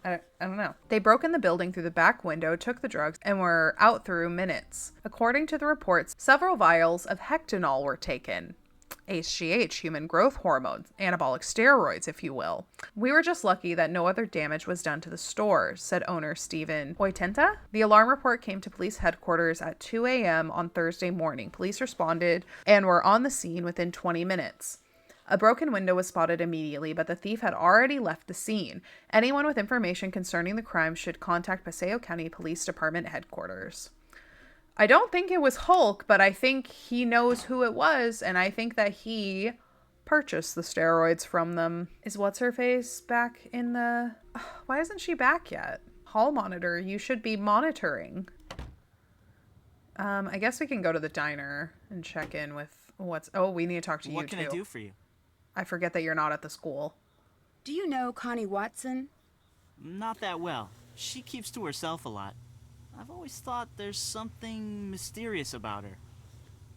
I don't know. They broke in the building through the back window, took the drugs, and were out through minutes. According to the reports, several vials of hectanol were taken. HGH, human growth hormones, anabolic steroids, if you will. We were just lucky that no other damage was done to the store, said owner Stephen Oitenta. The alarm report came to police headquarters at 2 a.m. on Thursday morning. Police responded and were on the scene within 20 minutes. A broken window was spotted immediately, but the thief had already left the scene. Anyone with information concerning the crime should contact Paseo County Police Department headquarters. I don't think it was Hulk, but I think he knows who it was, and I think that he purchased the steroids from them. Is What's-Her-Face back in the... Why isn't she back yet? Hall monitor, you should be monitoring. I guess we can go to the diner and check in with what's... Oh, we need to talk to you, too.
What can I do for you?
I forget that you're not at the school.
Do you know Connie Watson?
Not that well. She keeps to herself a lot. I've always thought there's something mysterious about her.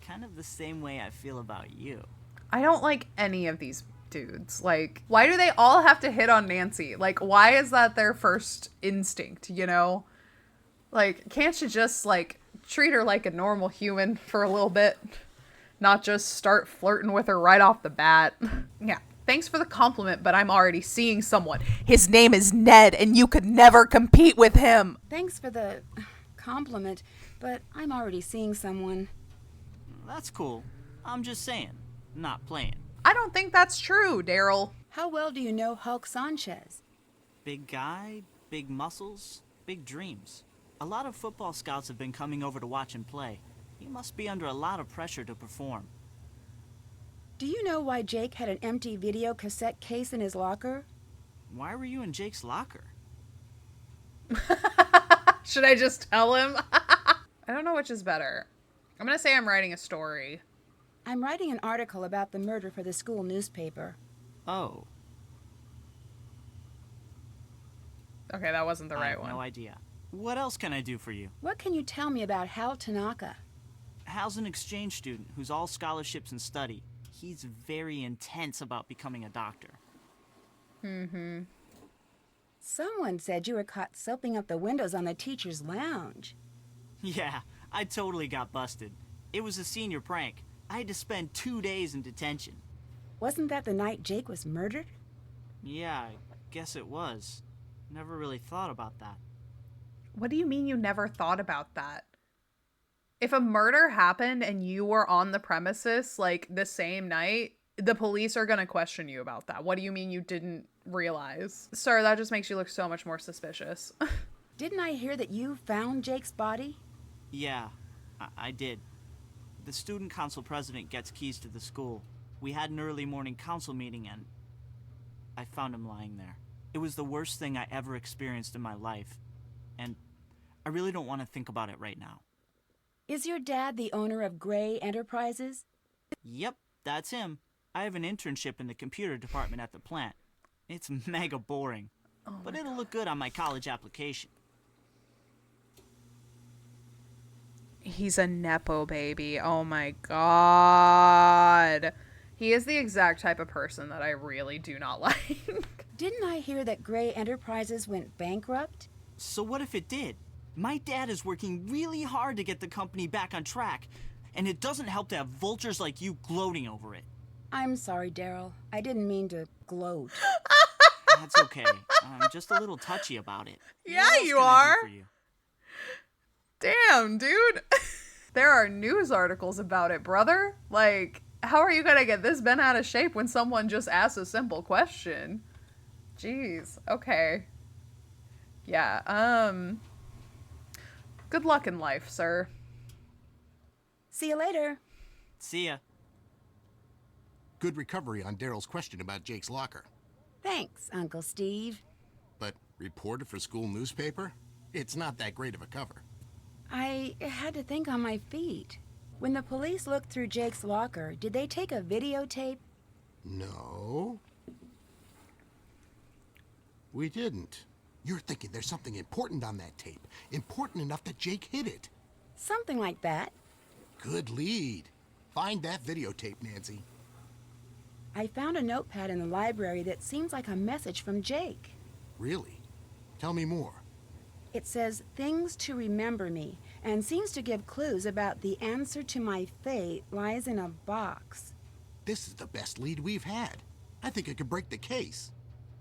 Kind of the same way I feel about you.
I don't like any of these dudes. Like, why do they all have to hit on Nancy? Like, why is that their first instinct, you know? Like, can't you just, like, treat her like a normal human for a little bit? Not just start flirting with her right off the bat. Yeah. Thanks for the compliment, but I'm already seeing someone. His name is Ned, and you could never compete with him.
Thanks for the compliment, but I'm already seeing someone.
That's cool. I'm just saying, not playing.
I don't think that's true, Daryl.
How well do you know Hulk Sanchez?
Big guy, big muscles, big dreams. A lot of football scouts have been coming over to watch him play. He must be under a lot of pressure to perform.
Do you know why Jake had an empty video cassette case in his locker?
Why were you in Jake's locker?
Should I just tell him? I don't know which is better. I'm gonna say I'm writing a story.
I'm writing an article about the murder for the school newspaper.
Oh.
Okay, that wasn't the right one.
No idea. What else can I do for you?
What can you tell me about Hal Tanaka?
Hal's an exchange student who's all scholarships and study. He's very intense about becoming a doctor.
Mm-hmm.
Someone said you were caught soaping up the windows on the teacher's lounge.
Yeah, I totally got busted. It was a senior prank. I had to spend 2 days in detention.
Wasn't that the night Jake was murdered?
Yeah, I guess it was. Never really thought about that.
What do you mean you never thought about that? If a murder happened and you were on the premises, like, the same night, the police are going to question you about that. What do you mean you didn't realize? Sir, that just makes you look so much more suspicious.
Didn't I hear that you found Jake's body?
Yeah, I did. The student council president gets keys to the school. We had an early morning council meeting and I found him lying there. It was the worst thing I ever experienced in my life. And I really don't want to think about it right now.
Is your dad the owner of Gray Enterprises?
Yep, that's him. I have an internship in the computer department at the plant. It's mega boring, but it'll look good on my college application.
He's a Nepo baby. Oh my god. He is the exact type of person that I really do not like.
Didn't I hear that Gray Enterprises went bankrupt?
So what if it did? My dad is working really hard to get the company back on track, and it doesn't help to have vultures like you gloating over it.
I'm sorry, Daryl. I didn't mean to gloat.
That's okay. I'm just a little touchy about it.
Yeah, you are. Damn, dude. There are news articles about it, brother. Like, How are you gonna get this bent out of shape when someone just asks a simple question? Jeez. Okay. Yeah, good luck in life, sir.
See you later.
See ya.
Good recovery on Daryl's question about Jake's locker.
Thanks, Uncle Steve.
But reported for school newspaper? It's not that great of a cover.
I had to think on my feet. When the police looked through Jake's locker, did they take a videotape?
No. We didn't. You're thinking there's something important on that tape. Important enough that Jake hid it.
Something like that.
Good lead. Find that videotape, Nancy.
I found a notepad in the library that seems like a message from Jake.
Really? Tell me more.
It says, "Things to remember me," and seems to give clues about the answer to my fate lies in a box.
This is the best lead we've had. I think it could break the case.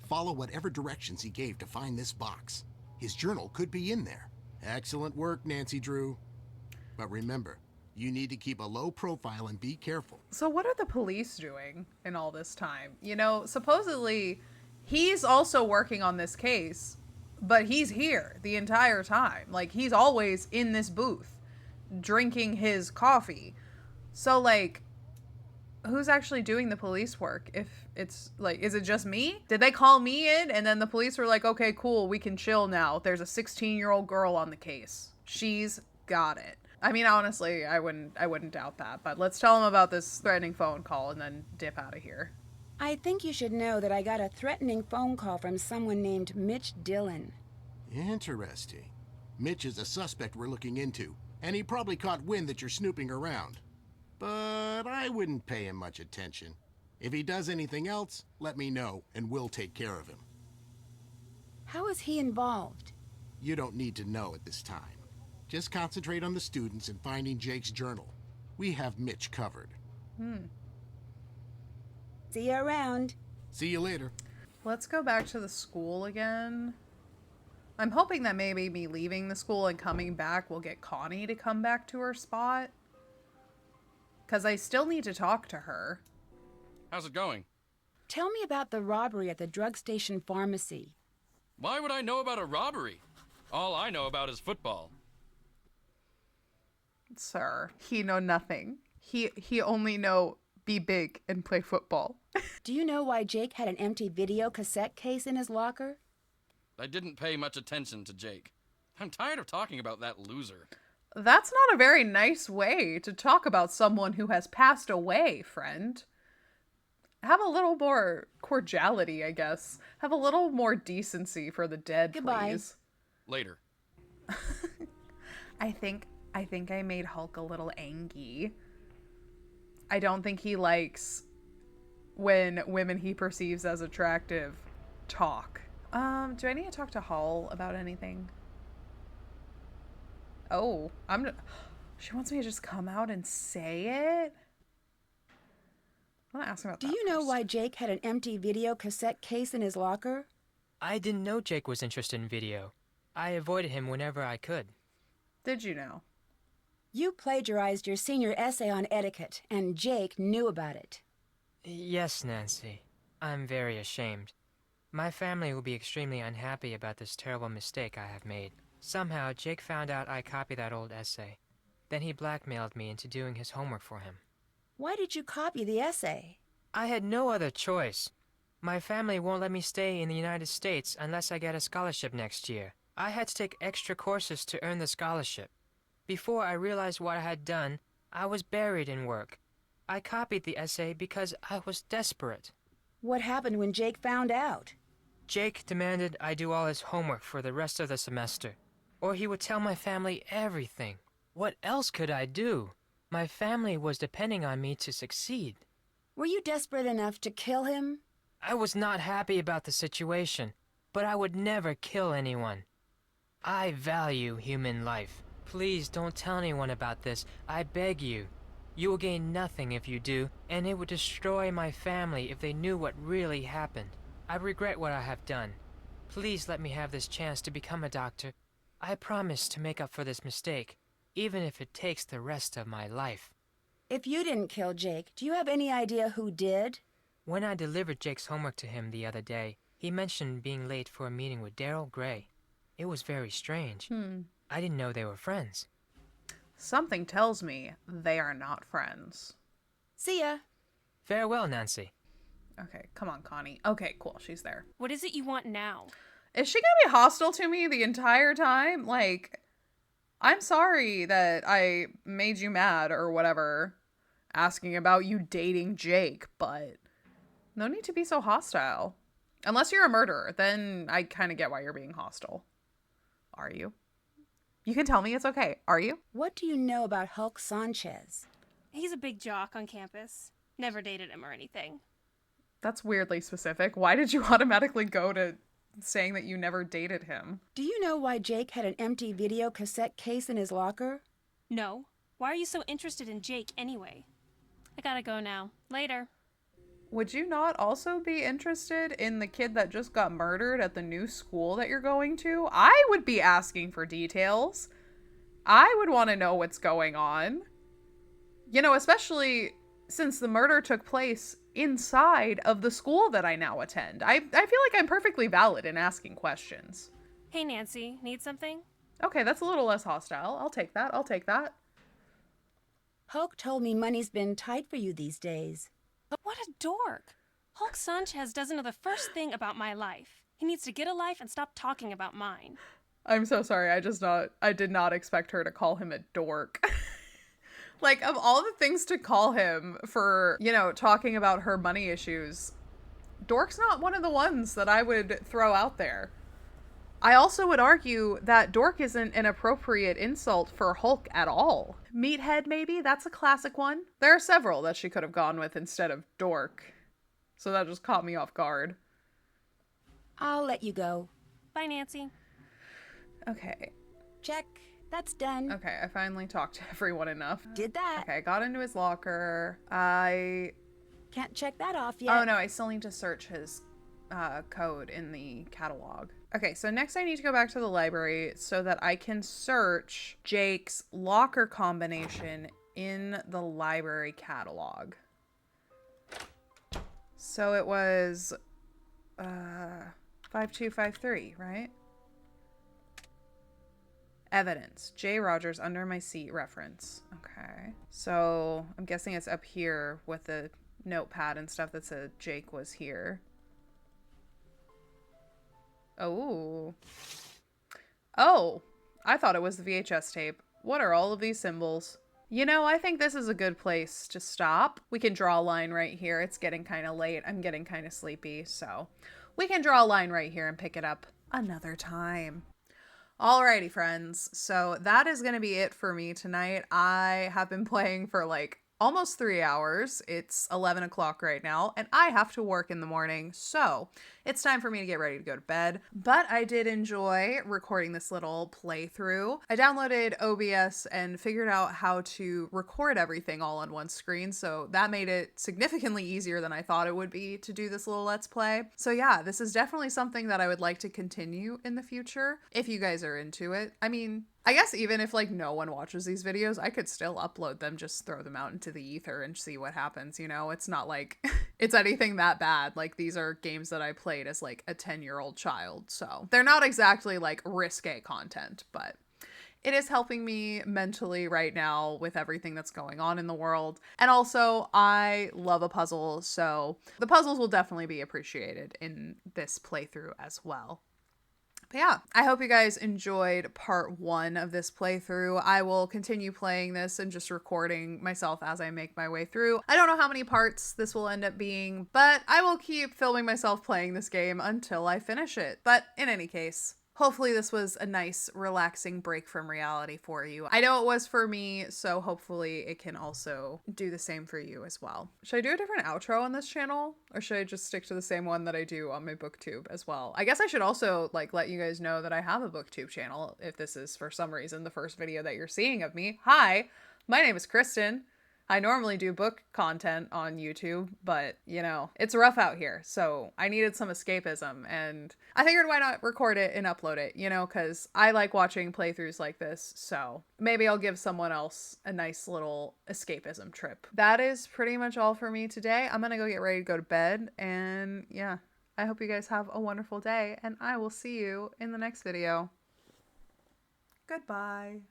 Follow whatever directions he gave to find this box. His journal could be in there. Excellent work, Nancy Drew. But remember, you need to keep a low profile and be careful.
So what are the police doing in all this time? You know, supposedly he's also working on this case, but he's here the entire time. Like, he's always in this booth drinking his coffee. So, like, who's actually doing the police work? If it's, like, is it just me? Did they call me in and then the police were like, okay, cool, we can chill now. There's a 16-year-old girl on the case. She's got it. I mean, honestly, I wouldn't doubt that, but let's tell him about this threatening phone call and then dip out of here.
I think you should know that I got a threatening phone call from someone named Mitch Dillon.
Interesting. Mitch is a suspect we're looking into, and he probably caught wind that you're snooping around. But I wouldn't pay him much attention. If he does anything else, let me know, and we'll take care of him.
How is he involved?
You don't need to know at this time. Just concentrate on the students and finding Jake's journal. We have Mitch covered.
See you around.
See you later.
Let's go back to the school again. I'm hoping that maybe me leaving the school and coming back will get Connie to come back to her spot. Because I still need to talk to her.
How's it going?
Tell me about the robbery at the drug station pharmacy.
Why would I know about a robbery? All I know about is football.
Sir, he know nothing. He only know be big and play football.
Do you know why Jake had an empty video cassette case in his locker?
I didn't pay much attention to Jake. I'm tired of talking about that loser.
That's not a very nice way to talk about someone who has passed away, friend. Have a little more cordiality, I guess. Have a little more decency for the dead,
Goodbye.
please.
Later.
I think I made Hulk a little angry. I don't think he likes when women he perceives as attractive talk. Do I need to talk to Hull about anything? Oh, she wants me to just come out and say it? I want to ask him about that
Do you know
first.
why Jake had an empty video cassette case in his locker?
I didn't know Jake was interested in video. I avoided him whenever I could.
Did you know?
You plagiarized your senior essay on etiquette, and Jake knew about it.
Yes, Nancy. I'm very ashamed. My family will be extremely unhappy about this terrible mistake I have made. Somehow, Jake found out I copied that old essay. Then he blackmailed me into doing his homework for him.
Why did you copy the essay?
I had no other choice. My family won't let me stay in the United States unless I get a scholarship next year. I had to take extra courses to earn the scholarship. Before I realized what I had done, I was buried in work. I copied the essay because I was desperate.
What happened when Jake found out?
Jake demanded I do all his homework for the rest of the semester, or he would tell my family everything. What else could I do? My family was depending on me to succeed.
Were you desperate enough to kill him?
I was not happy about the situation, but I would never kill anyone. I value human life. Please don't tell anyone about this. I beg you. You will gain nothing if you do, and it would destroy my family if they knew what really happened. I regret what I have done. Please let me have this chance to become a doctor. I promise to make up for this mistake, even if it takes the rest of my life.
If you didn't kill Jake, do you have any idea who did?
When I delivered Jake's homework to him the other day, he mentioned being late for a meeting with Daryl Gray. It was very strange. I didn't know they were friends.
Something tells me they are not friends.
See ya.
Farewell, Nancy.
Okay, come on, Connie. Okay, cool. She's there.
What is it you want now?
Is she gonna be hostile to me the entire time? Like, I'm sorry that I made you mad or whatever, asking about you dating Jake, but no need to be so hostile. Unless you're a murderer, then I kind of get why you're being hostile. Are you? You can tell me it's okay. Are you?
What do you know about Hulk Sanchez?
He's a big jock on campus. Never dated him or anything.
That's weirdly specific. Why did you automatically go to saying that you never dated him?
Do you know why Jake had an empty video cassette case in his locker?
No. Why are you so interested in Jake anyway? I gotta go now. Later.
Would you not also be interested in the kid that just got murdered at the new school that you're going to? I would be asking for details. I would want to know what's going on. You know, especially since the murder took place inside of the school that I now attend. I feel like I'm perfectly valid in asking questions.
Hey, Nancy. Need something?
Okay, that's a little less hostile. I'll take that. I'll take that.
Hulk told me money's been tight for you these days.
What a dork. Hulk Sanchez doesn't know the first thing about my life. He needs to get a life and stop talking about mine.
I'm so sorry. I did not expect her to call him a dork. Like, of all the things to call him for, you know, talking about her money issues, dork's not one of the ones that I would throw out there. I also would argue that dork isn't an appropriate insult for Hulk at all. Meathead, maybe? That's a classic one. There are several that she could have gone with instead of dork. So that just caught me off guard.
I'll let you go.
Bye, Nancy.
Okay.
Check. That's done.
Okay, I finally talked to everyone enough.
Did that.
Okay, I got into his locker.
Can't check that off yet.
Oh no, I still need to search his code in the catalog. Okay, so next I need to go back to the library so that I can search Jake's locker combination in the library catalog. So it was 5253, right? Evidence. J. Rogers under my seat reference. Okay. So I'm guessing it's up here with the notepad and stuff that said Jake was here. Oh. Oh. I thought it was the VHS tape. What are all of these symbols? You know, I think this is a good place to stop. We can draw a line right here. It's getting kind of late. I'm getting kind of sleepy, so we can draw a line right here and pick it up another time. Alrighty, friends. So that is going to be it for me tonight. I have been playing for like almost 3 hours. It's 11 o'clock right now, and I have to work in the morning, so it's time for me to get ready to go to bed. But I did enjoy recording this little playthrough. I downloaded OBS and figured out how to record everything all on one screen, so that made it significantly easier than I thought it would be to do this little Let's Play. So yeah, this is definitely something that I would like to continue in the future, if you guys are into it. I mean, I guess even if like no one watches these videos, I could still upload them, just throw them out into the ether and see what happens, you know? It's not like it's anything that bad. Like, these are games that I played as like a 10-year-old child, so they're not exactly like risque content, but it is helping me mentally right now with everything that's going on in the world. And also, I love a puzzle, so the puzzles will definitely be appreciated in this playthrough as well. But yeah, I hope you guys enjoyed part 1 of this playthrough. I will continue playing this and just recording myself as I make my way through. I don't know how many parts this will end up being, but I will keep filming myself playing this game until I finish it. But in any case, hopefully this was a nice, relaxing break from reality for you. I know it was for me, so hopefully it can also do the same for you as well. Should I do a different outro on this channel? Or should I just stick to the same one that I do on my booktube as well? I guess I should also like let you guys know that I have a booktube channel if this is for some reason the first video that you're seeing of me. Hi, my name is Kristen. I normally do book content on YouTube, but you know, it's rough out here. So I needed some escapism, and I figured why not record it and upload it, you know, because I like watching playthroughs like this. So maybe I'll give someone else a nice little escapism trip. That is pretty much all for me today. I'm going to go get ready to go to bed. And yeah, I hope you guys have a wonderful day, and I will see you in the next video. Goodbye.